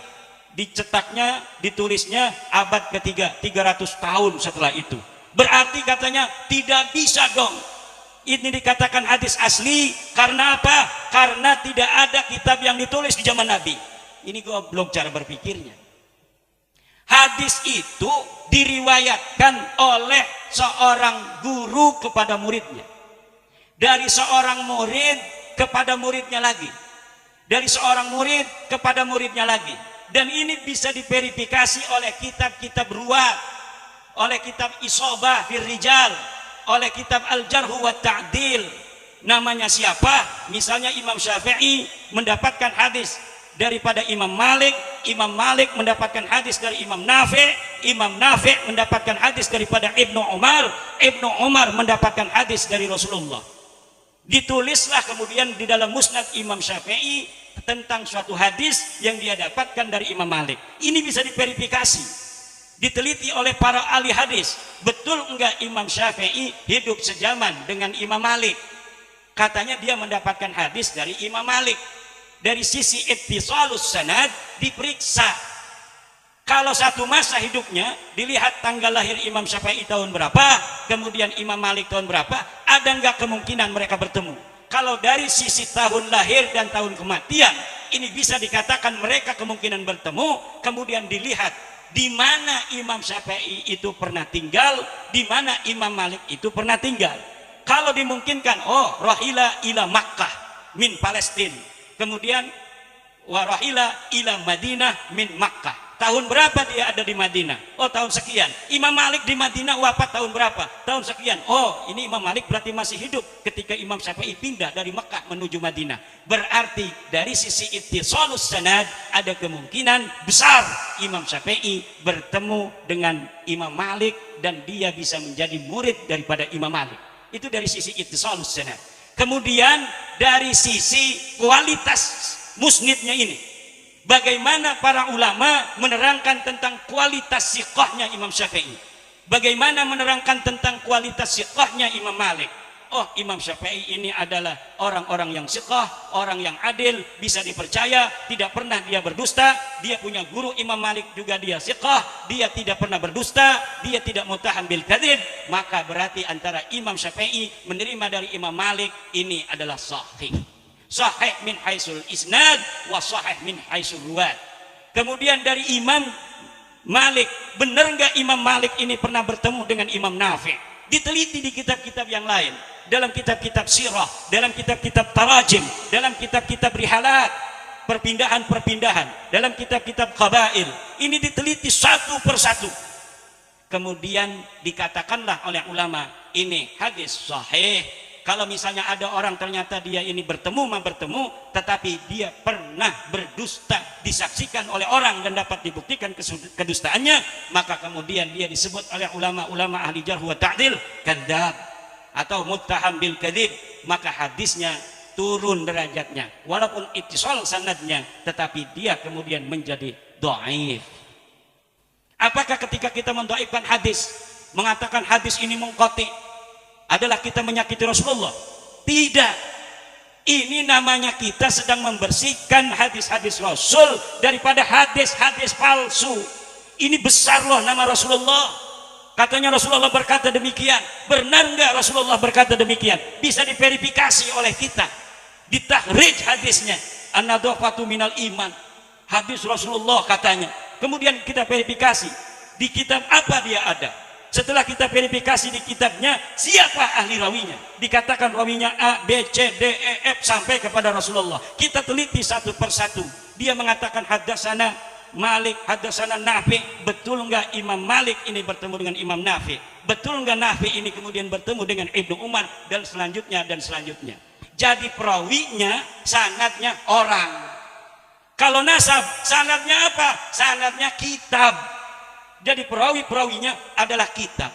dicetaknya, ditulisnya abad ketiga, 300 tahun setelah itu. Berarti katanya tidak bisa dong ini dikatakan hadis asli. Karena apa? Karena tidak ada kitab yang ditulis di zaman Nabi. Ini goblok cara berpikirnya. Hadis itu diriwayatkan oleh seorang guru kepada muridnya, dari seorang murid kepada muridnya lagi, dari seorang murid kepada muridnya lagi. Dan ini bisa diverifikasi oleh kitab-kitab ruwat, oleh kitab Isobah fil Rijal, oleh kitab Al-Jarh wa Ta'dil. Namanya siapa? Misalnya Imam Syafi'i mendapatkan hadis daripada Imam Malik, Imam Malik mendapatkan hadis dari Imam Nafi', Imam Nafi' mendapatkan hadis daripada Ibnu Umar, Ibnu Umar mendapatkan hadis dari Rasulullah. Ditulislah kemudian di dalam Musnad Imam Syafi'i tentang suatu hadis yang dia dapatkan dari Imam Malik. Ini bisa diverifikasi, diteliti oleh para ahli hadis. Betul enggak Imam Syafi'i hidup sejaman dengan Imam Malik? Katanya dia mendapatkan hadis dari Imam Malik. Dari sisi ittisalus sanad diperiksa. Kalau satu masa hidupnya dilihat tanggal lahir Imam Syafi'i tahun berapa, kemudian Imam Malik tahun berapa, ada enggak kemungkinan mereka bertemu? Kalau dari sisi tahun lahir dan tahun kematian, ini bisa dikatakan mereka kemungkinan bertemu. Kemudian dilihat di mana Imam Syafi'i itu pernah tinggal, di mana Imam Malik itu pernah tinggal. Kalau dimungkinkan, oh rahila ila Makkah min Palestina, kemudian warahila ila Madinah min Makkah. Tahun berapa dia ada di Madinah? Oh tahun sekian. Imam Malik di Madinah wafat tahun berapa? Tahun sekian. Oh ini Imam Malik berarti masih hidup ketika Imam Syafi'i pindah dari Makkah menuju Madinah. Berarti dari sisi ittisalus sanad ada kemungkinan besar Imam Syafi'i bertemu dengan Imam Malik dan dia bisa menjadi murid daripada Imam Malik. Itu dari sisi ittisalus sanad. Kemudian dari sisi kualitas musnidnya ini, bagaimana para ulama menerangkan tentang kualitas siqahnya Imam Syafi'i, bagaimana menerangkan tentang kualitas siqahnya Imam Malik. Oh Imam Syafi'i ini adalah orang-orang yang siqah, orang yang adil, bisa dipercaya, tidak pernah dia berdusta. Dia punya guru Imam Malik juga dia siqah, dia tidak pernah berdusta, dia tidak mutahan bil kadzib. Maka berarti antara Imam Syafi'i menerima dari Imam Malik ini adalah sahih. Sahih min haisul isnad wa sahih min haisul ruwat. Kemudian dari Imam Malik, benar enggak Imam Malik ini pernah bertemu dengan Imam Nafi'? Diteliti di kitab-kitab yang lain, dalam kitab-kitab sirah, dalam kitab-kitab tarajim, dalam kitab-kitab rihalat, perpindahan-perpindahan, dalam kitab-kitab qabail. Ini diteliti satu persatu. Kemudian dikatakanlah oleh ulama, ini hadis sahih. Kalau misalnya ada orang ternyata dia ini bertemu, tetapi dia pernah berdusta, disaksikan oleh orang dan dapat dibuktikan kedustaannya, maka kemudian dia disebut oleh ulama-ulama ahli jarh wa ta'dil kadzdzab atau muttaham bil kadzib, maka hadisnya turun derajatnya. Walaupun ittisal sanadnya, tetapi dia kemudian menjadi dhaif. Apakah ketika kita mendhaifkan hadis, mengatakan hadis ini munqati, adalah kita menyakiti Rasulullah? Tidak. Ini namanya kita sedang membersihkan hadis-hadis Rasul daripada hadis-hadis palsu. Ini besar loh nama Rasulullah. Katanya Rasulullah berkata demikian. Benar enggak Rasulullah berkata demikian? Bisa diverifikasi oleh kita. Ditahrij hadisnya. An-nadhafatu minal iman. Hadis Rasulullah katanya. Kemudian kita verifikasi. Di kitab apa dia ada? Setelah kita verifikasi di kitabnya, siapa ahli rawinya? Dikatakan rawinya A, B, C, D, E, F sampai kepada Rasulullah. Kita teliti satu persatu. Dia mengatakan hadatsana Malik, hadatsana Nafi'. Betul enggak Imam Malik ini bertemu dengan Imam Nafi'? Betul enggak Nafi' ini kemudian bertemu dengan Ibnu Umar dan selanjutnya dan selanjutnya? Jadi perawinya, sanadnya orang. Kalau nasab, sanadnya apa? Sanadnya kitab. Jadi perawi-perawinya adalah kitab.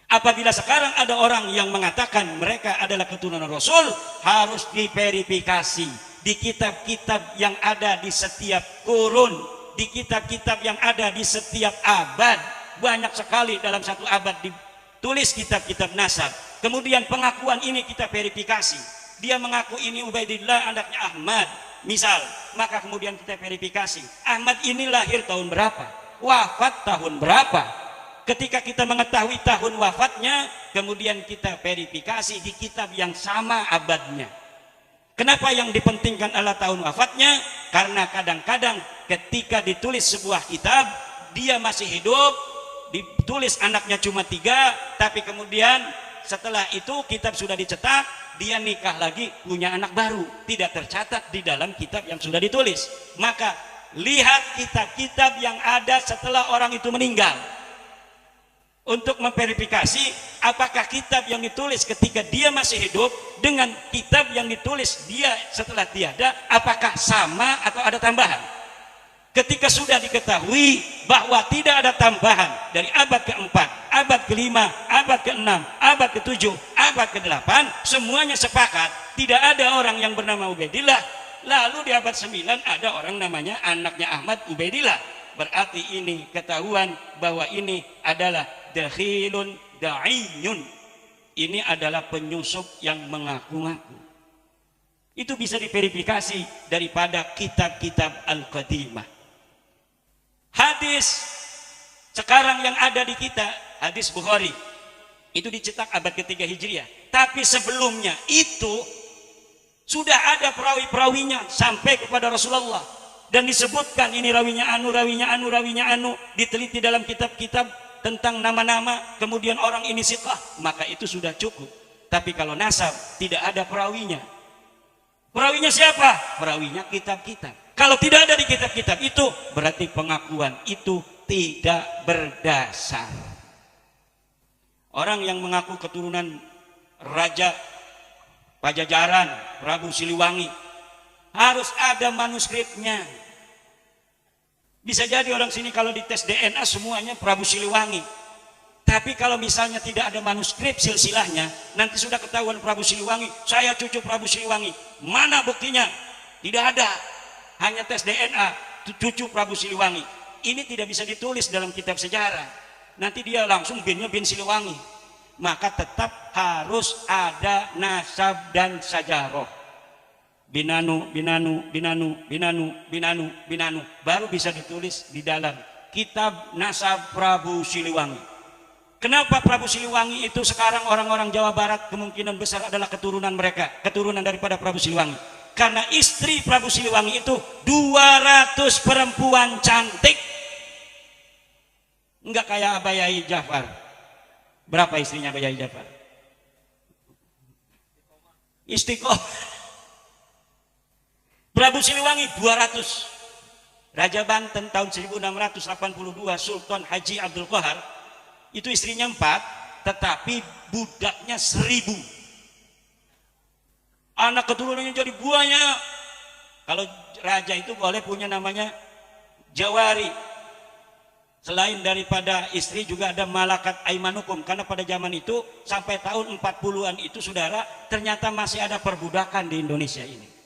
Apabila sekarang ada orang yang mengatakan mereka adalah keturunan Rasul, harus diverifikasi di kitab-kitab yang ada di setiap kurun, di kitab-kitab yang ada di setiap abad. Banyak sekali dalam satu abad ditulis kitab-kitab nasab. Kemudian pengakuan ini kita verifikasi. Dia mengaku ini Ubaidillah anaknya Ahmad, misal. maka kemudian kita verifikasi. Ahmad ini lahir tahun berapa? Wafat tahun berapa? Ketika kita mengetahui tahun wafatnya, kemudian kita verifikasi di kitab yang sama abadnya. Kenapa yang dipentingkan adalah tahun wafatnya? Karena kadang-kadang ketika ditulis sebuah kitab, dia masih hidup, ditulis anaknya cuma 3, tapi kemudian setelah itu kitab sudah dicetak, dia nikah lagi, punya anak baru, tidak tercatat di dalam kitab yang sudah ditulis. Maka lihat kitab-kitab yang ada setelah orang itu meninggal untuk memverifikasi apakah kitab yang ditulis ketika dia masih hidup dengan kitab yang ditulis dia setelah tiada, apakah sama atau ada tambahan. Ketika sudah diketahui bahwa tidak ada tambahan dari abad ke-4, abad ke-5, abad ke-6, abad ke-7, abad ke-8, semuanya sepakat tidak ada orang yang bernama Ubaidillah. Lalu di abad 9 ada orang namanya anaknya Ahmad Ubaidillah. Berarti ini ketahuan bahwa ini adalah dakhilun da'iyun. Ini adalah penyusup yang mengaku-ngaku. Itu bisa diverifikasi daripada kitab-kitab Al-Qadimah. Hadis sekarang yang ada di kita, hadis Bukhari, itu dicetak abad ke-3 Hijriah. Tapi sebelumnya itu sudah ada perawi-perawinya sampai kepada Rasulullah. Dan disebutkan ini rawinya anu, rawinya anu, rawinya anu. Diteliti dalam kitab-kitab tentang nama-nama, kemudian orang ini siqah, maka itu sudah cukup. Tapi kalau nasab tidak ada perawinya. Perawinya siapa? Perawinya kitab-kitab. Kalau tidak ada di kitab-kitab itu, berarti pengakuan itu tidak berdasar. Orang yang mengaku keturunan Raja Pajajaran, Prabu Siliwangi, harus ada manuskripnya. Bisa jadi orang sini kalau dites DNA semuanya Prabu Siliwangi. Tapi kalau misalnya tidak ada manuskrip silsilahnya, nanti sudah ketahuan Prabu Siliwangi, saya cucu Prabu Siliwangi. Mana buktinya? Tidak ada. Hanya tes DNA, cucu Prabu Siliwangi. Ini tidak bisa ditulis dalam kitab sejarah. Nanti dia langsung binnya bin Siliwangi. Maka tetap harus ada nasab dan sajarah. Binanu, binanu, binanu, binanu, binanu, binanu. Baru bisa ditulis di dalam kitab nasab Prabu Siliwangi. Kenapa Prabu Siliwangi itu sekarang orang-orang Jawa Barat kemungkinan besar adalah keturunan mereka, keturunan daripada Prabu Siliwangi. Karena istri Prabu Siliwangi itu 200 perempuan cantik. Enggak kayak Abah Yai Jafar. Berapa istrinya Abah Yai Jafar? Istiqomah. Prabu Siliwangi 200. Raja Banten tahun 1682 Sultan Haji Abdul Qahar itu istrinya 4, tetapi budaknya 1000. Anak keturunannya jadi banyak. Kalau raja itu boleh punya namanya jawari. Selain daripada istri juga ada malakat aimanukum. Karena pada zaman itu sampai tahun 40-an itu saudara, ternyata masih ada perbudakan di Indonesia ini.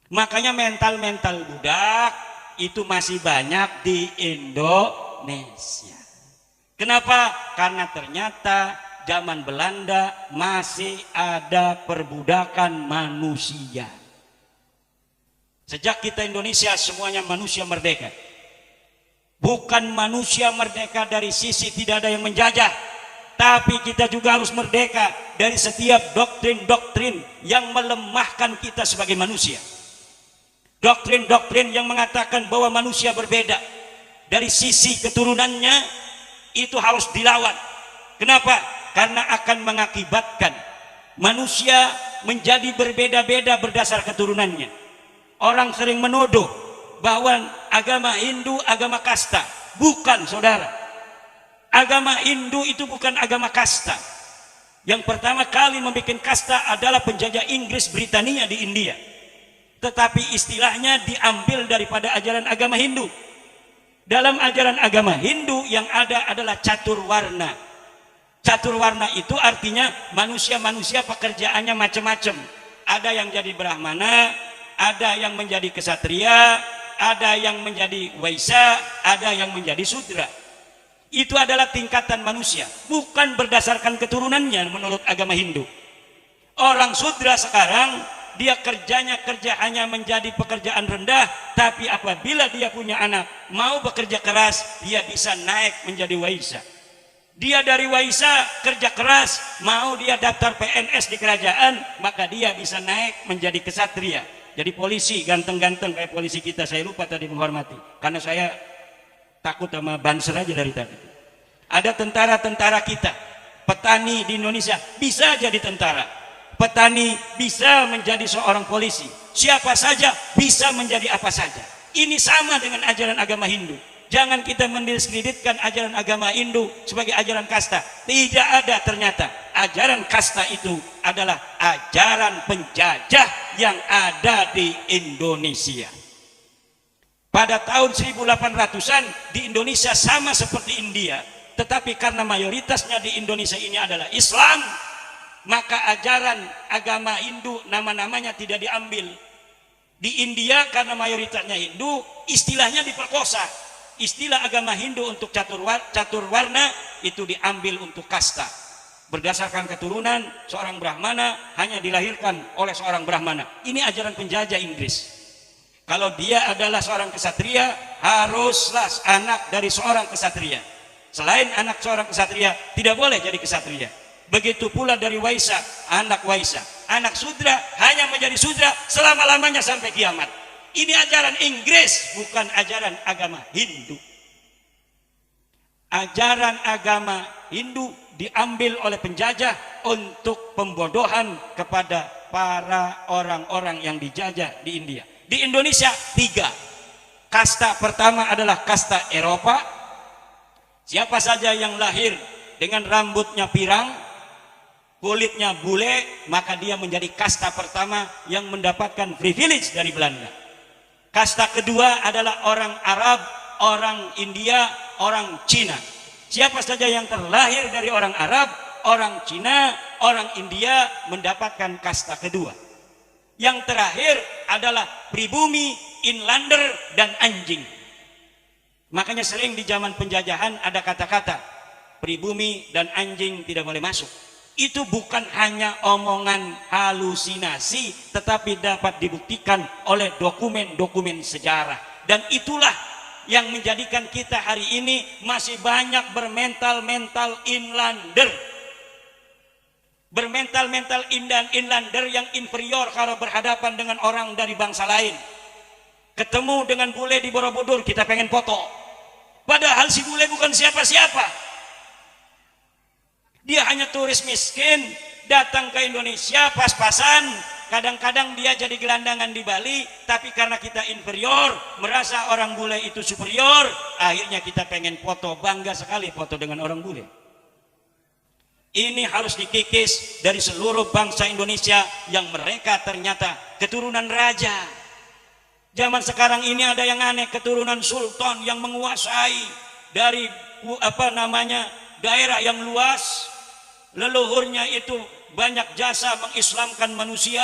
Makanya mental-mental budak itu masih banyak di Indonesia. Kenapa? Karena ternyata zaman Belanda masih ada perbudakan manusia. Sejak kita Indonesia semuanya manusia merdeka. Bukan manusia merdeka dari sisi tidak ada yang menjajah, tapi kita juga harus merdeka dari setiap doktrin-doktrin yang melemahkan kita sebagai manusia. Doktrin-doktrin yang mengatakan bahwa manusia berbeda dari sisi keturunannya itu harus dilawan. Kenapa? Karena akan mengakibatkan manusia menjadi berbeda-beda berdasar keturunannya. Orang sering menuduh bahwa agama Hindu agama kasta. Bukan, saudara. Agama Hindu itu bukan agama kasta. Yang pertama kali membuat kasta adalah penjajah Inggris Britania di India. Tetapi istilahnya diambil daripada ajaran agama Hindu. Dalam ajaran agama Hindu yang ada adalah catur warna. Catur warna itu artinya manusia-manusia pekerjaannya macam-macam. Ada yang jadi Brahmana, ada yang menjadi kesatria, ada yang menjadi Waisya, ada yang menjadi Sudra. Itu adalah tingkatan manusia, bukan berdasarkan keturunannya menurut agama Hindu. Orang Sudra sekarang dia kerjanya hanya menjadi pekerjaan rendah, tapi apabila dia punya anak mau bekerja keras, dia bisa naik menjadi waisa. Dia dari waisa kerja keras, mau dia daftar PNS di kerajaan, maka dia bisa naik menjadi kesatria. Jadi polisi ganteng-ganteng kayak polisi kita, saya lupa tadi menghormati karena saya takut sama banser aja dari tadi. Ada tentara-tentara kita, petani di Indonesia bisa jadi tentara, petani bisa menjadi seorang polisi, siapa saja bisa menjadi apa saja. Ini sama dengan ajaran agama Hindu. Jangan kita mendiskreditkan ajaran agama Hindu sebagai ajaran kasta. Tidak ada, ternyata ajaran kasta itu adalah ajaran penjajah yang ada di Indonesia. Pada tahun 1800-an di Indonesia sama seperti India, tetapi karena mayoritasnya di Indonesia ini adalah Islam, maka ajaran agama Hindu nama-namanya tidak diambil. Di India karena mayoritasnya Hindu, istilahnya diperkosa. Istilah agama Hindu untuk catur warna itu diambil untuk kasta. Berdasarkan keturunan, seorang Brahmana hanya dilahirkan oleh seorang Brahmana. Ini ajaran penjajah Inggris. Kalau dia adalah seorang kesatria, haruslah anak dari seorang kesatria. Selain anak seorang kesatria, tidak boleh jadi kesatria. Begitu pula dari waisa, anak waisa. Anak sudra hanya menjadi sudra selama-lamanya sampai kiamat. Ini ajaran Inggris, bukan ajaran agama Hindu. Ajaran agama Hindu diambil oleh penjajah untuk pembodohan kepada para orang-orang yang dijajah di India. Di Indonesia 3. Kasta pertama adalah kasta Eropa. Siapa saja yang lahir dengan rambutnya pirang, kulitnya bule, maka dia menjadi kasta pertama yang mendapatkan privilege dari Belanda. Kasta kedua adalah orang Arab, orang India, orang Cina. Siapa saja yang terlahir dari orang Arab, orang Cina, orang India mendapatkan kasta kedua. Yang terakhir adalah pribumi, inlander, dan anjing. Makanya sering di zaman penjajahan ada kata-kata pribumi dan anjing tidak boleh masuk. Itu bukan hanya omongan halusinasi, tetapi dapat dibuktikan oleh dokumen-dokumen sejarah. Dan itulah yang menjadikan kita hari ini masih banyak bermental-mental inlander. Bermental-mental inlander yang inferior kalau berhadapan dengan orang dari bangsa lain. Ketemu dengan bule di Borobudur, kita pengen foto. Padahal si bule bukan siapa-siapa. Dia hanya turis miskin, datang ke Indonesia pas-pasan. Kadang-kadang dia jadi gelandangan di Bali, tapi karena kita inferior, merasa orang bule itu superior, akhirnya kita pengen foto, bangga sekali foto dengan orang bule. Ini harus dikikis dari seluruh bangsa Indonesia yang mereka ternyata keturunan raja. Zaman sekarang ini ada yang aneh, keturunan sultan yang menguasai dari daerah yang luas. Leluhurnya itu banyak jasa mengislamkan manusia,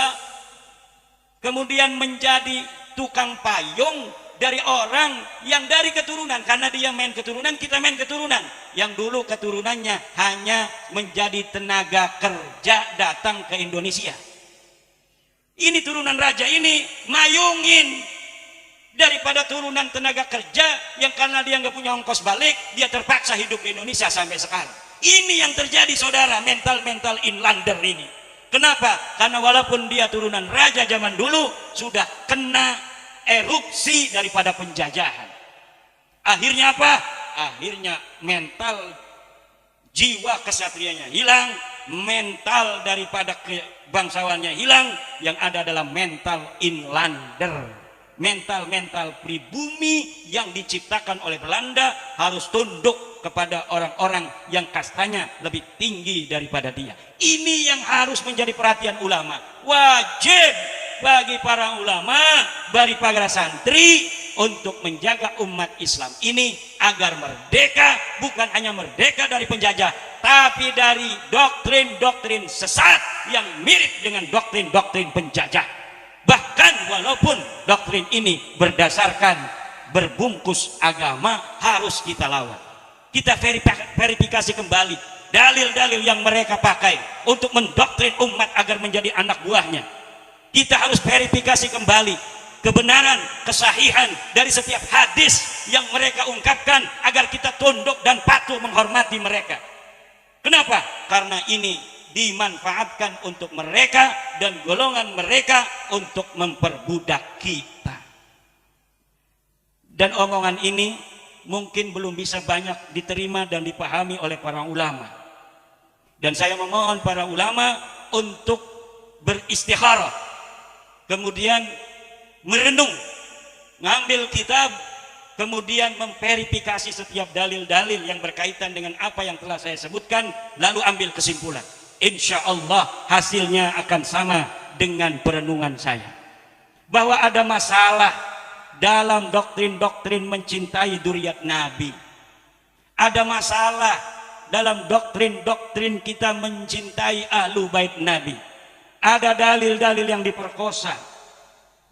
kemudian menjadi tukang payung dari orang yang dari keturunan. Karena dia main keturunan, kita main keturunan. Yang dulu keturunannya hanya menjadi tenaga kerja datang ke Indonesia. Ini turunan raja ini mayungin daripada turunan tenaga kerja yang karena dia nggak punya ongkos balik, dia terpaksa hidup di Indonesia sampai sekarang. Ini yang terjadi, saudara, mental-mental inlander ini. Kenapa? Karena walaupun dia turunan raja zaman dulu, sudah kena erupsi daripada penjajahan. Akhirnya apa? Akhirnya mental jiwa kesatrianya hilang, mental daripada bangsawannya hilang, yang ada adalah mental inlander. Mental-mental pribumi yang diciptakan oleh Belanda harus tunduk kepada orang-orang yang kastanya lebih tinggi daripada dia. Ini yang harus menjadi perhatian ulama. Wajib bagi para ulama, bagi para santri untuk menjaga umat Islam ini agar merdeka, bukan hanya merdeka dari penjajah, tapi dari doktrin-doktrin sesat yang mirip dengan doktrin-doktrin penjajah. Bahkan walaupun doktrin ini berdasarkan berbungkus agama, harus kita lawan. Kita verifikasi kembali dalil-dalil yang mereka pakai untuk mendoktrin umat agar menjadi anak buahnya. Kita harus verifikasi kembali kebenaran, kesahihan dari setiap hadis yang mereka ungkapkan agar kita tunduk dan patuh menghormati mereka. Kenapa? Karena ini dimanfaatkan untuk mereka dan golongan mereka untuk memperbudak kita. Dan omongan ini mungkin belum bisa banyak diterima dan dipahami oleh para ulama. Dan saya memohon para ulama untuk beristikharah, kemudian merenung, ngambil kitab, kemudian memverifikasi setiap dalil-dalil yang berkaitan dengan apa yang telah saya sebutkan, lalu ambil kesimpulan. Insya Allah hasilnya akan sama dengan perenungan saya, bahwa ada masalah dalam doktrin-doktrin mencintai dzurriyyat Nabi. Ada masalah dalam doktrin-doktrin kita mencintai ahlu bait Nabi. Ada dalil-dalil yang diperkosa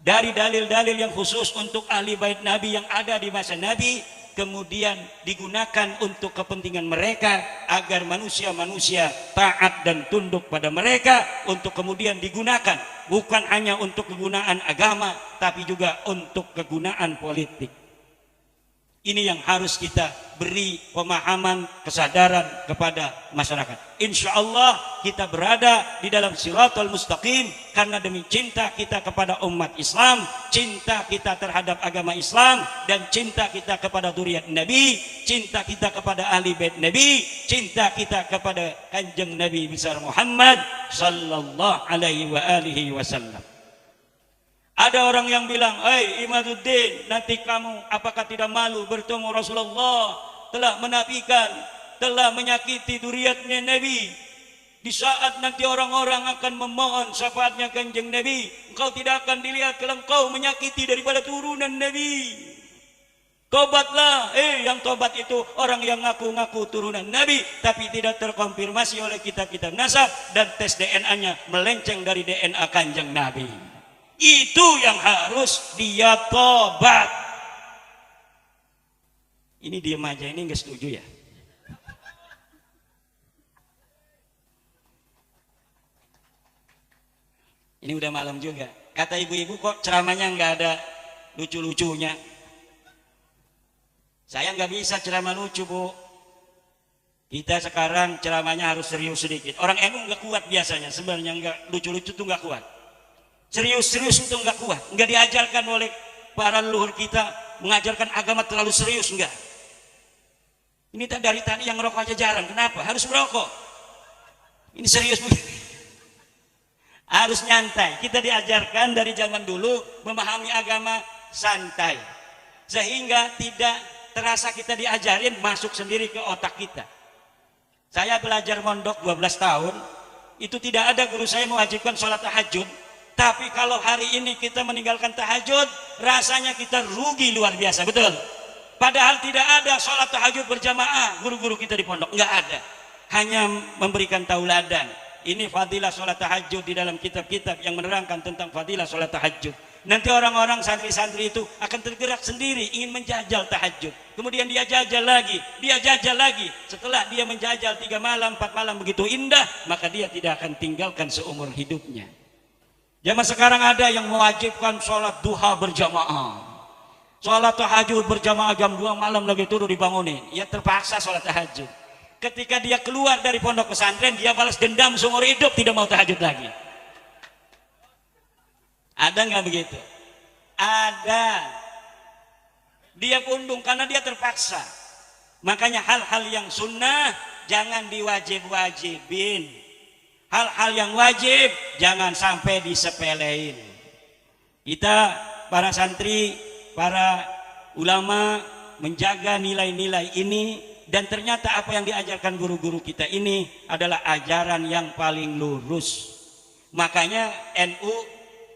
dari dalil-dalil yang khusus untuk ahli bait Nabi yang ada di masa Nabi, kemudian digunakan untuk kepentingan mereka agar manusia-manusia taat dan tunduk pada mereka, untuk kemudian digunakan bukan hanya untuk kegunaan agama tapi juga untuk kegunaan politik. Ini yang harus kita beri pemahaman, kesadaran kepada masyarakat. Insya Allah kita berada di dalam siratal mustaqim karena demi cinta kita kepada umat Islam, cinta kita terhadap agama Islam, dan cinta kita kepada dzurriyyat Nabi, cinta kita kepada ahli bait Nabi, cinta kita kepada kanjeng Nabi besar Muhammad sallallahu alaihi wasallam. Ada orang yang bilang, "Hei Imaduddin, nanti kamu apakah tidak malu bertemu Rasulullah telah menafikan, telah menyakiti dzurriyyatnya Nabi. Di saat nanti orang-orang akan memohon syafaatnya kanjeng Nabi, engkau tidak akan dilihat kalau engkau menyakiti daripada turunan Nabi. Tobatlah." Yang tobat itu orang yang ngaku-ngaku turunan Nabi tapi tidak terkonfirmasi oleh kitab-kitab nasab dan tes DNA-nya melenceng dari DNA kanjeng Nabi. Itu yang harus dia tobat. Ini diam aja, ini nggak setuju ya? Ini udah malam juga. Kata ibu-ibu kok ceramahnya nggak ada lucu-lucunya. Saya nggak bisa ceramah lucu, Bu. Kita sekarang ceramahnya harus serius sedikit. Orang NU nggak kuat biasanya, sebenarnya nggak lucu-lucu tuh nggak kuat. Serius-serius itu nggak kuat, nggak diajarkan oleh para leluhur kita mengajarkan agama terlalu serius, enggak. Ini dari tadi yang ngerokok aja jarang, kenapa? Harus merokok. Ini serius begini. Harus nyantai. Kita diajarkan dari zaman dulu memahami agama santai, sehingga tidak terasa kita diajarin, masuk sendiri ke otak kita. Saya belajar mondok 12 tahun, itu tidak ada guru saya mewajibkan sholat tahajud. Tapi kalau hari ini kita meninggalkan tahajud, rasanya kita rugi luar biasa, betul? Padahal tidak ada sholat tahajud berjamaah guru-guru kita di pondok, nggak ada. Hanya memberikan tauladan. Ini fadilah sholat tahajud di dalam kitab-kitab yang menerangkan tentang fadilah sholat tahajud. Nanti orang-orang santri-santri itu akan tergerak sendiri ingin menjajal tahajud. Kemudian dia jajal lagi, dia jajal lagi. Setelah dia menjajal 3 malam, 4 malam begitu indah, maka dia tidak akan tinggalkan seumur hidupnya. Zaman sekarang ada yang mewajibkan sholat duha berjamaah, sholat tahajud berjamaah jam 2 malam lagi turun dibangunin. Ya terpaksa sholat tahajud. Ketika dia keluar dari pondok pesantren, dia balas dendam seumur hidup, tidak mau tahajud lagi. Ada nggak begitu? Ada. Dia kundung karena dia terpaksa. Makanya hal-hal yang sunnah jangan diwajib-wajibin. Hal-hal yang wajib jangan sampai disepelein. Kita para santri, para ulama menjaga nilai-nilai ini, dan ternyata apa yang diajarkan guru-guru kita ini adalah ajaran yang paling lurus. Makanya NU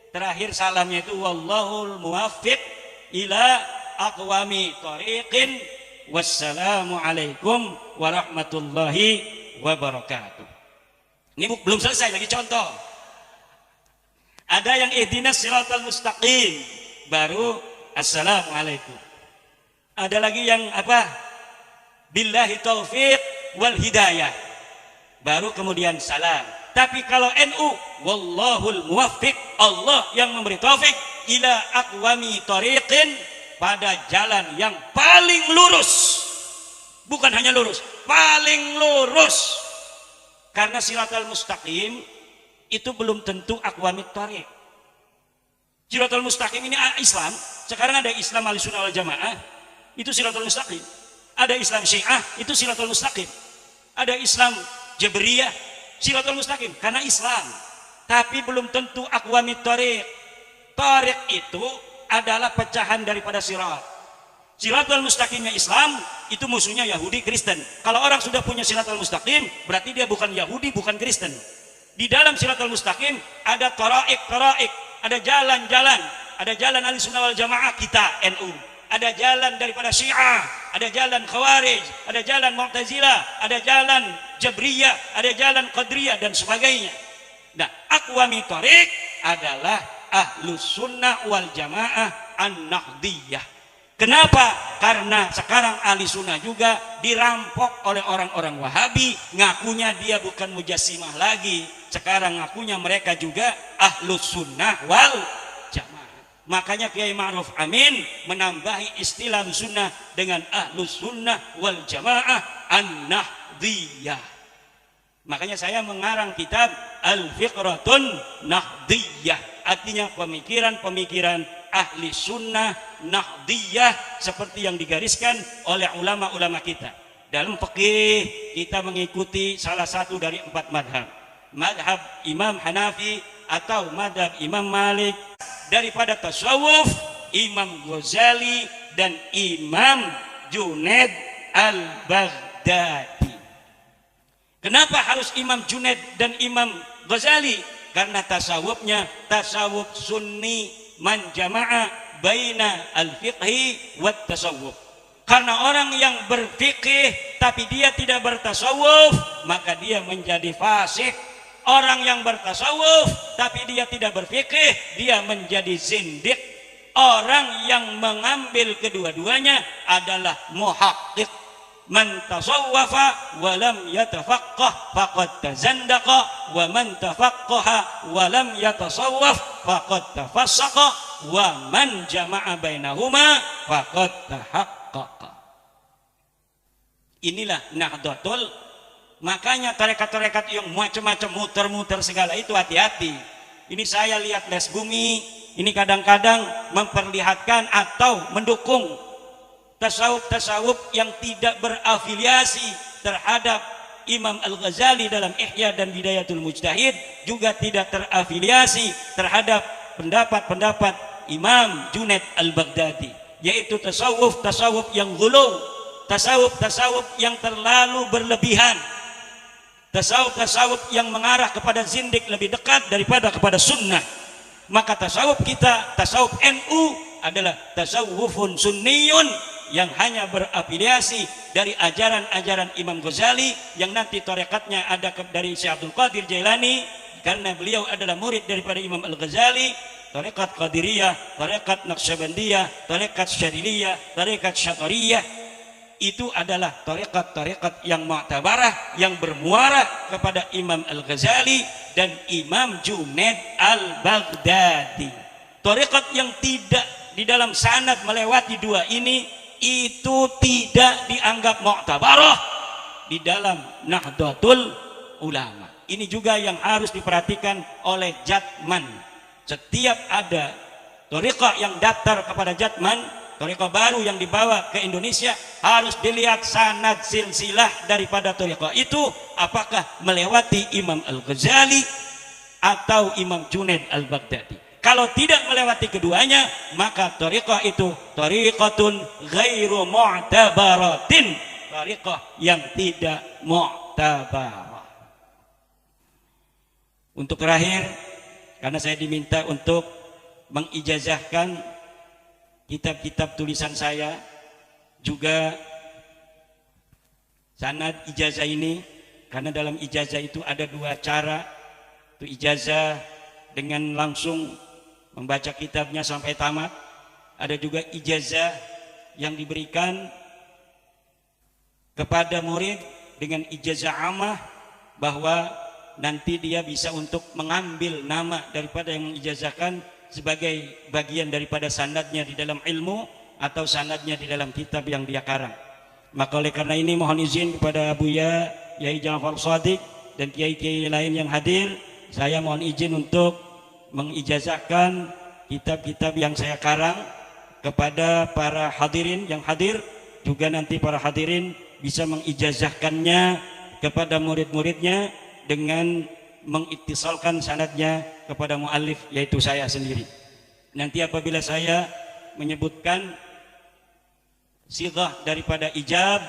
terakhir salamnya itu wallahul muwaffiq ila aqwami thoriqin, wassalamu alaikum warahmatullahi wabarakatuh. Ini belum selesai, lagi contoh. Ada yang ihdinas siratal mustaqim, baru assalamualaikum. Ada lagi yang apa? Billahi taufiq wal hidayah, baru kemudian salam. Tapi kalau NU, wallahul muwaffiq, Allah yang memberi taufik ila aqwami tariqin, pada jalan yang paling lurus. Bukan hanya lurus, paling lurus. Karena siratal mustaqim itu belum tentu aqwamit tariq. Siratal mustaqim ini Islam. Sekarang ada Islam Ahlussunnah wal Jamaah, itu siratal mustaqim. Ada Islam Syiah, itu siratal mustaqim. Ada Islam Jabriyah, siratal mustaqim karena Islam. Tapi belum tentu aqwamit tariq. Tariq itu adalah pecahan daripada sirat. Siratal mustaqimnya Islam itu musuhnya Yahudi Kristen. Kalau orang sudah punya siratal mustaqim, berarti dia bukan Yahudi, bukan Kristen. Di dalam siratal mustaqim ada taraik, ada jalan-jalan, ada jalan Ahlussunnah wal Jamaah kita NU, ada jalan daripada Syiah, ada jalan Khawarij, ada jalan Mu'tazilah, ada jalan Jabriyah, ada jalan Qadariyah dan sebagainya. Nah, aqwami tariq adalah Ahlussunnah wal Jamaah An-Nahdiyah. Kenapa? Karena sekarang ahli sunnah juga dirampok oleh orang-orang Wahabi, ngakunya dia bukan mujassimah lagi. Sekarang ngakunya mereka juga ahlus sunnah wal jamaah. Makanya Kiai Ma'ruf Amin menambahi istilah sunnah dengan ahlus sunnah wal jamaah an-nahdiyah. Makanya saya mengarang kitab Al-Fiqratun Nahdiyah. Artinya pemikiran-pemikiran ahli sunnah nahdiyah seperti yang digariskan oleh ulama-ulama kita. Dalam fikih kita mengikuti salah satu dari 4 madhab. Madhab Imam Hanafi atau madhab Imam Malik. Daripada tasawuf, Imam Ghazali dan Imam Junaid Al-Baghdadi. Kenapa harus Imam Junaid dan Imam Ghazali? Karena tasawufnya tasawuf sunni man jama'a baina al-fiqhi wat tasawuf. Karena orang yang berfikih tapi dia tidak bertasawuf, maka dia menjadi fasik. Orang yang bertasawuf tapi dia tidak berfikih, dia menjadi zindiq. Orang yang mengambil kedua-duanya adalah muhaqqiq. Man tasawwafa wa lam yatafaqqah faqad tazandaqa, wa man tafaqqaha wa lam yatasawwaf faqad tafassaqa, wa man jama'a bainahuma faqad tahaqqaqa. Inilah Nahdlatul. Makanya tarekat-tarekat yang macam-macam muter-muter segala itu hati-hati. Ini saya lihat Les Bumi, ini kadang-kadang memperlihatkan atau mendukung tasawuf-tasawuf yang tidak berafiliasi terhadap Imam Al-Ghazali dalam Ihya dan Bidayatul Mujtahid, juga tidak terafiliasi terhadap pendapat-pendapat Imam Junaid Al-Baghdadi, yaitu tasawuf-tasawuf yang ghulu, tasawuf-tasawuf yang terlalu berlebihan, tasawuf-tasawuf yang mengarah kepada zindik lebih dekat daripada kepada sunnah. Maka tasawuf kita, tasawuf NU adalah tasawufun sunniyun yang hanya berafiliasi dari ajaran-ajaran Imam Ghazali, yang nanti tarekatnya ada dari Syekh Abdul Qadir Jailani karena beliau adalah murid daripada Imam Al-Ghazali. Tarekat Qadiriyah, tarekat Naqsyabandiyah, tarekat Syadiliyah, tarekat Syatariyah, itu adalah tarekat-tarekat yang mu'tabarah, yang bermuara kepada Imam Al-Ghazali dan Imam Junaid Al-Baghdadi. Tarekat yang tidak di dalam sanad melewati dua ini, itu tidak dianggap mu'tabarah di dalam Nahdlatul Ulama. Ini juga yang harus diperhatikan oleh Jatman. Setiap ada thariqah yang daftar kepada Jatman, thariqah baru yang dibawa ke Indonesia, harus dilihat sanad silsilah daripada thariqah itu apakah melewati Imam Al-Ghazali atau Imam Junaid Al-Baghdadi. Kalau tidak melewati keduanya, maka thariqah itu thariqatun ghairu mu'tabaratin, thariqah yang tidak mu'tabarah. Untuk terakhir, karena saya diminta untuk mengijazahkan kitab-kitab tulisan saya, juga sanad ijazah ini, karena dalam ijazah itu ada dua cara. Itu ijazah dengan langsung membaca kitabnya sampai tamat. Ada juga ijazah yang diberikan kepada murid dengan ijazah amah, bahwa nanti dia bisa untuk mengambil nama daripada yang mengijazahkan sebagai bagian daripada sanadnya di dalam ilmu atau sanadnya di dalam kitab yang dia karang. Maka oleh karena ini mohon izin kepada Buya Yai Ja'far Shadiq dan kiai-kiai lain yang hadir, saya mohon izin untuk mengijazahkan kitab-kitab yang saya karang kepada para hadirin yang hadir, juga nanti para hadirin bisa mengijazahkannya kepada murid-muridnya dengan mengittisalkan sanadnya kepada muallif, yaitu saya sendiri. Nanti apabila saya menyebutkan sighah daripada ijab,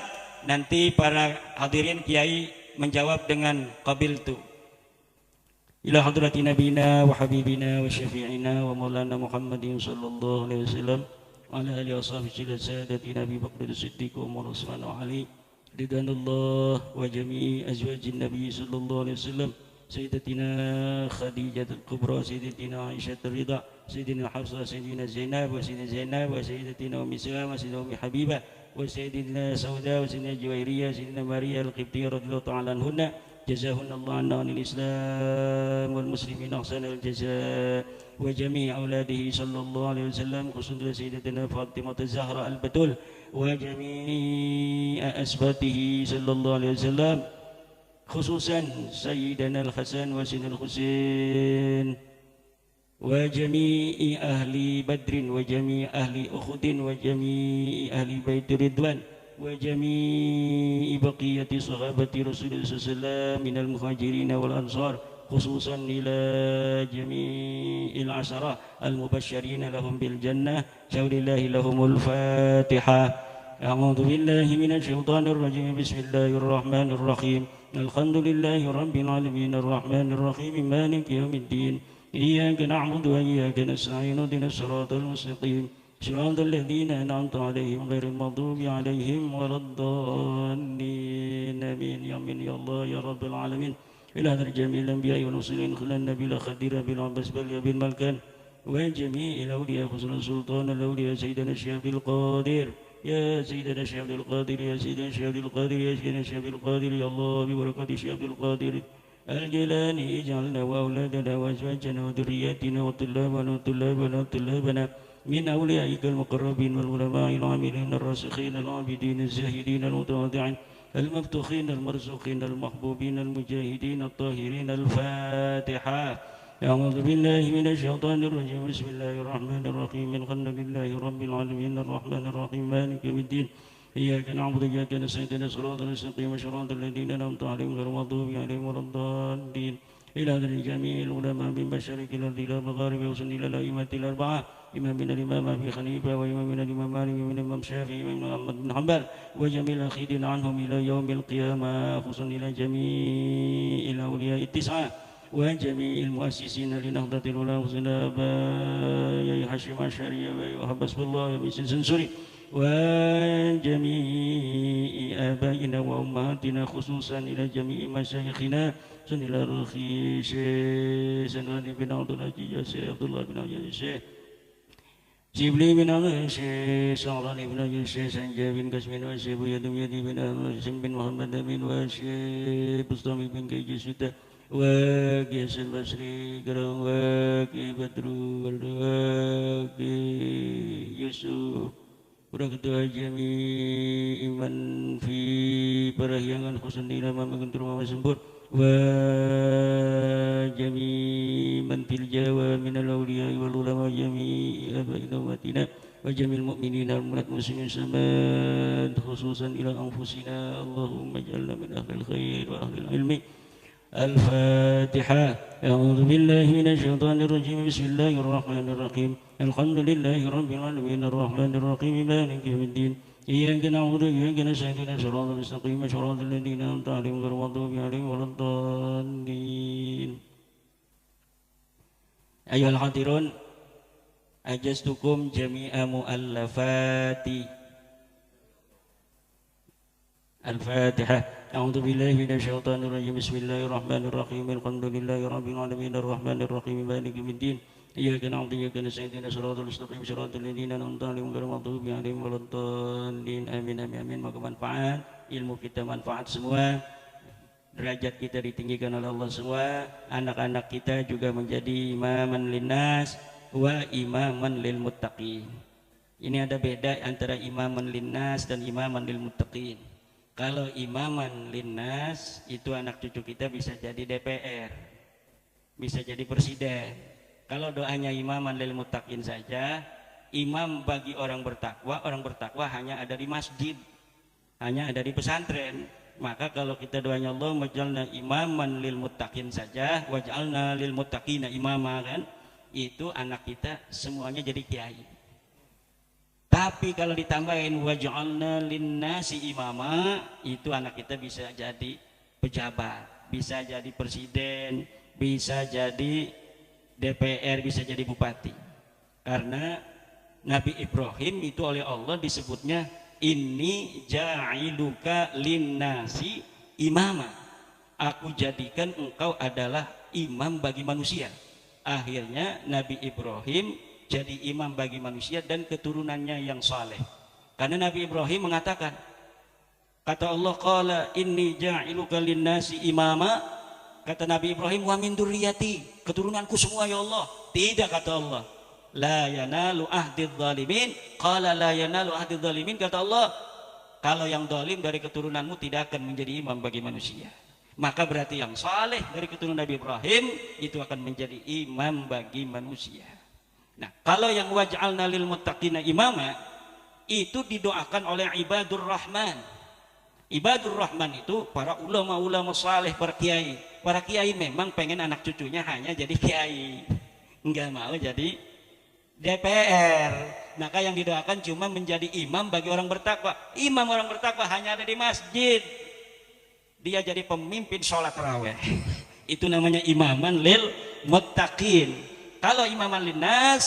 nanti para hadirin kiai menjawab dengan qabiltu. Ila hadrati nabina wa habibina wa syafi'ina wa maulana Muhammadin sallallahu alaihi wasallam wa ala alihi wa sahbihi sadati Nabi Bakr Siddiq wa Umar Usman wa Ali ridwanullah wa jami'i azwajin Nabi sallallahu alaihi wasallam Sayyidatina Khadijah al-Kubra, Sayyidatina Aisyah al-Ridha, Sayyidina Hafsah, Sayyidina Zainab, wa Sayyidina Zainab, wa Sayyidatina Ummi Salamah, Sayyidina Ummi Habibah, wa Sayyidina Sauda, wa Sayyidina Juwairiyah, Sayyidina Maria al-Qibtiyah radhiyallahu ta'ala anhunna, jazahunallahu anna anil Islam wal muslimin ahsanal jazaa, wa jami' auladihi sallallahu alaihi wasallam, khususnya Sayyidatina Fatimah az-Zahra al-Batul, wa jami' asbatihi sallallahu alaihi wasallam, khususan Sayyidina Al-Hasan wa Sayyidina Al-Husain wa jami'i ahli Badrin wa jami'i ahli Uhudin wa jami'i ahli Bait Ridwan wa jami'i baqiyati sahabati Rasulullah sallallahu alaihi wasallam minal muhajirin wal ansar, khususan ila jami'il asyarah al-mubasysyirin lahum bil jannah. Syaulillahi lahumul Fatihah. A'udzu billahi minasy syaithanir rajim. Bismillahirrahmanir rahim. Alhamdulillahi rabbil alamin arrahmanir rahim maliki yaumiddin. Iyyaka na'budu wa iyyaka nasta'in ihdinas siratal mustaqim. Shiratal ladzina an'amta 'alaihim ghairil maghdubi 'alaihim waladdallin. Amin ya amin ya Allah ya rabbal alamin. Ila hadar jami'il anbiya'i wal mursalin khulan nabiyil khadir bil abbas bal bil malkan wa jami'il awliya khusran sultan al awliya sayyidina Syekh Qadir. يا سيدنا الشيخ عبد القادر يا سيدنا الشيخ عبد القادر يا سيدنا الشيخ عبد القادر يا الله ببركة الشيخ عبد القادر الجيلاني اجعلنا وأولادنا وأزواجنا وذرياتنا وطلابنا وطلابنا وطلابنا من أوليائك المقربين والعلماء العاملين الراسخين العابدين الزاهدين المتواضعين المفتوحين المرزوقين المحبوبين المجاهدين الطاهرين. الفاتحة. أعوذ بالله من الشيطان الرجيم. بسم الله الرحمن الرحيم. الحمد لله رب العالمين الرحمن الرحيم مالك يوم الدين. إياك نعبد وإياك نستعين اهدنا الصراط المستقيم صراط الذين أنعمت عليهم غير المغضوب عليهم ولا الضالين. إلى جميع العلماء من مشارق الأرض إلى المغارب وصل إلى الأئمة الأربعة إمامنا الإمام أبي حنيفة وإمامنا الإمام مالك وإمامنا الإمام الشافعي وإمامنا أحمد بن حنبل وجميع الأخيرين عنهم إلى يوم القيامة، خصوصا إلى جميع الأولياء التسعة وجميع المؤسسين لنهضة العلماء وزنابا حشيم عشري وهب حسب الله وبيس سنسري وجميع آبائنا وأمهاتنا، خصوصا إلى جميع مشايخنا سن إلى الرخي شيخ سنوان بن عبد العزيز الشيخ عبد الله بن عبد الشيخ جبلي بن الشيخ شعران بن الشيخ سنجاب بن قسم والشيخ يدم يدي بن أسم بن محمد بن والشيخ بسطامي بن كيجسوتا وكيس البصري كرم وكي بدرو وكي Yusuf. Berketua jami iman fi perahyangan khusnila mamanguntur mama sempur wa jami man fil jawa minal awliya wal ulama jami abaina umatina wa jamil mu'minina wal mu'minat muslimin samad khususan ila anfusina. Allahumma ij'alna min ahlil khair wa ahlil ilmi. الفاتحة. أعوذ بالله من الشيطان الرجيم. بسم الله الرحمن الرحيم. الحمد لله رب العالمين الرحمن الرحيم مالك يوم الدين. إياك نعبد وإياك نستعين اهدنا الصراط المستقيم صراط الذين أنعمت عليهم غير المغضوب عليهم ولا الضالين. أيها الحاضرون أجزتكم جميع مؤلفاتي. الفاتحة. أعوذ بالله من الشيطان الرجيم. بسم الله الرحمن الرحيم. الحمد لله رب العالمين الرحمن الرحيم مالك يوم الدين. إياك نعبد وإياك نستعين اهدنا الصراط المستقيم صراط الذين أنعمت عليهم غير المغضوب عليهم ولا الضالين. Amin amin amin. Moga manfaat ilmu kita, manfaat semua. derajat kita ditinggikan oleh Allah semua, anak-anak kita juga menjadi imaman linnas wa imaman lil muttaqin. Ini ada beda antara imaman linnas dan imaman lil muttaqin. Kalau imaman linnas itu anak cucu kita bisa jadi DPR, bisa jadi presiden. Kalau doanya imaman lil muttaqin saja, imam bagi orang bertakwa hanya ada di masjid, hanya ada di pesantren. Maka kalau kita doanya Allah waj'alna imaman lil muttaqin saja, waj'alna lil muttaqina imama, kan itu anak kita semuanya jadi kiai. Tapi kalau ditambahin waj'alna linnasi imama, itu anak kita bisa jadi pejabat, bisa jadi presiden, bisa jadi DPR, bisa jadi bupati. Karena Nabi Ibrahim itu oleh Allah disebutnya inni ja'iluka linnasi imama, aku jadikan engkau adalah imam bagi manusia. Akhirnya Nabi Ibrahim jadi imam bagi manusia dan keturunannya yang saleh. Karena Nabi Ibrahim mengatakan, kata Allah, qala inni ja'iluka linnasi imama, kata Nabi Ibrahim, wa min dzurriyyati, keturunanku semua ya Allah. Tidak, kata Allah, la yanalu ahdidz zalimin. Qala la yanalu ahdidz zalimin, kata Allah, kalau yang zalim dari keturunanmu tidak akan menjadi imam bagi manusia. Maka berarti yang saleh dari keturunan Nabi Ibrahim itu akan menjadi imam bagi manusia. Nah, kalau yang waj'alna lil muttaqina imama itu didoakan oleh ibadur rahman. Ibadur rahman itu para ulama-ulama saleh, para kiai. Para kiai memang pengen anak cucunya hanya jadi kiai, enggak mau jadi DPR. Maka yang didoakan cuma menjadi imam bagi orang bertakwa. Imam orang bertakwa hanya ada di masjid, dia jadi pemimpin sholat tarawih. Itu namanya imaman lil muttaqin. Kalau imaman linnas,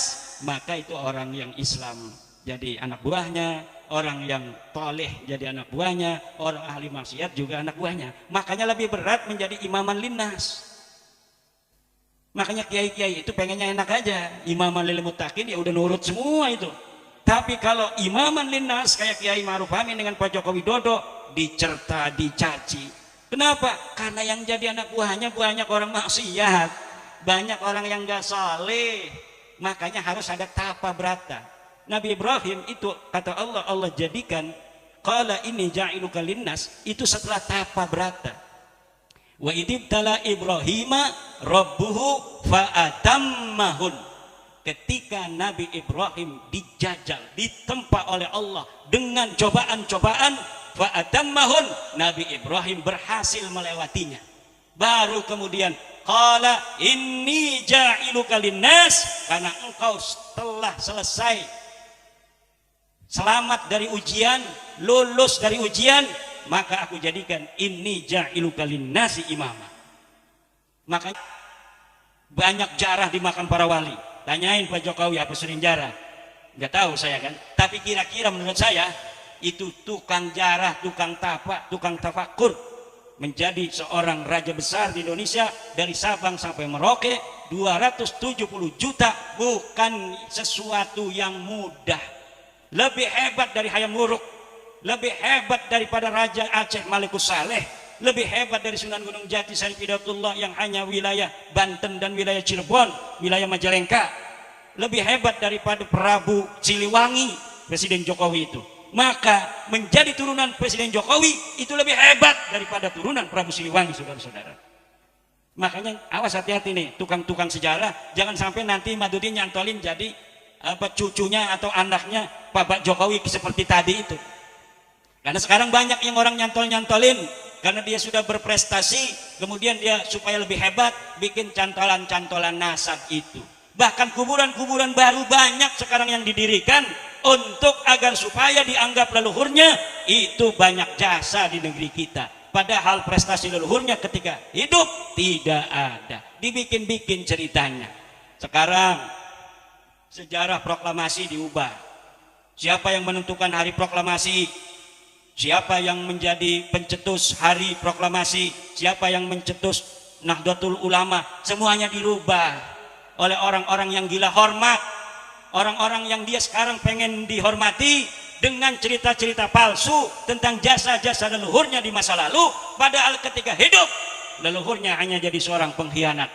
maka itu orang yang Islam jadi anak buahnya, orang yang toleh jadi anak buahnya, orang ahli maksiat juga anak buahnya. Makanya lebih berat menjadi imaman linnas. Makanya kiai-kiai itu pengennya enak aja, imaman lil muttaqin ya udah nurut semua itu. Tapi kalau imaman linnas kayak Kiai Ma'ruf Amin dengan Pak Joko Widodo, dicerta, dicaci. Kenapa? Karena yang jadi anak buahnya banyak orang maksiat, banyak orang yang gak saleh. Makanya harus ada tapa brata. Nabi Ibrahim itu kata Allah, Allah jadikan qala inni ja'iluka linnas itu setelah tapa brata. Wa idibtala Ibrahima rabbuhu fa'atammahun. Ketika Nabi Ibrahim dijajal, ditempa oleh Allah dengan cobaan-cobaan, fa'atammahun, Nabi Ibrahim berhasil melewatinya. Baru kemudian qala inni ja'iluka linnas, karena engkau telah selesai selamat dari ujian, lulus dari ujian, maka aku jadikan inni ja'iluka linnasi imama. Makanya banyak jarah dimakan para wali. Tanyain Pak Jokowi apa sering jarah, nggak tahu saya kan, tapi kira-kira menurut saya itu tukang jarah, tukang tapak, tukang tafakur menjadi seorang raja besar di Indonesia dari Sabang sampai Merauke 270 juta bukan sesuatu yang mudah. Lebih hebat dari Hayam Wuruk, lebih hebat daripada Raja Aceh Malikus Saleh, lebih hebat dari Sunan Gunung Jati Syarif Hidayatullah yang hanya wilayah Banten dan wilayah Cirebon, wilayah Majalengka, lebih hebat daripada Prabu Siliwangi Presiden Jokowi itu. Maka menjadi turunan Presiden Jokowi itu lebih hebat daripada turunan Prabu Siliwangi, saudara-saudara. Makanya awas, hati-hati nih tukang-tukang sejarah, jangan sampai nanti Madudin nyantolin jadi apa cucunya atau anaknya Pak Jokowi seperti tadi itu. Karena sekarang banyak yang orang nyantolin karena dia sudah berprestasi, kemudian dia supaya lebih hebat bikin cantolan-cantolan nasab itu. Bahkan kuburan-kuburan baru banyak sekarang yang didirikan untuk agar supaya dianggap leluhurnya itu banyak jasa di negeri kita. Padahal prestasi leluhurnya ketika hidup tidak ada, dibikin-bikin ceritanya. Sekarang sejarah proklamasi diubah. Siapa yang menentukan hari proklamasi? Siapa yang menjadi pencetus hari proklamasi? Siapa yang mencetus Nahdlatul Ulama? Semuanya dirubah oleh orang-orang yang gila hormat, orang-orang yang dia sekarang pengen dihormati dengan cerita-cerita palsu tentang jasa-jasa leluhurnya di masa lalu. padahal ketika hidup leluhurnya hanya jadi seorang pengkhianat.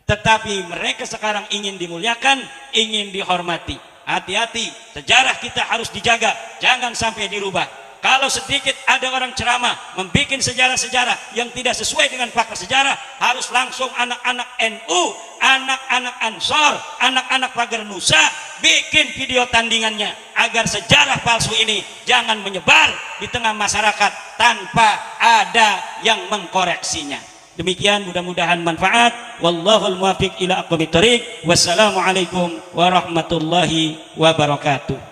Tetapi mereka sekarang ingin dimuliakan, ingin dihormati. Hati-hati, sejarah kita harus dijaga, jangan sampai dirubah. Kalau sedikit ada orang ceramah membuat sejarah-sejarah yang tidak sesuai dengan fakta sejarah, harus langsung anak-anak NU, anak-anak Ansor, anak-anak Pagar Nusa bikin video tandingannya agar sejarah palsu ini jangan menyebar di tengah masyarakat tanpa ada yang mengkoreksinya. Demikian, mudah-mudahan manfaat. Wallahul muwaffiq ila aqwamit thoriq. Wassalamualaikum warahmatullahi wabarakatuh.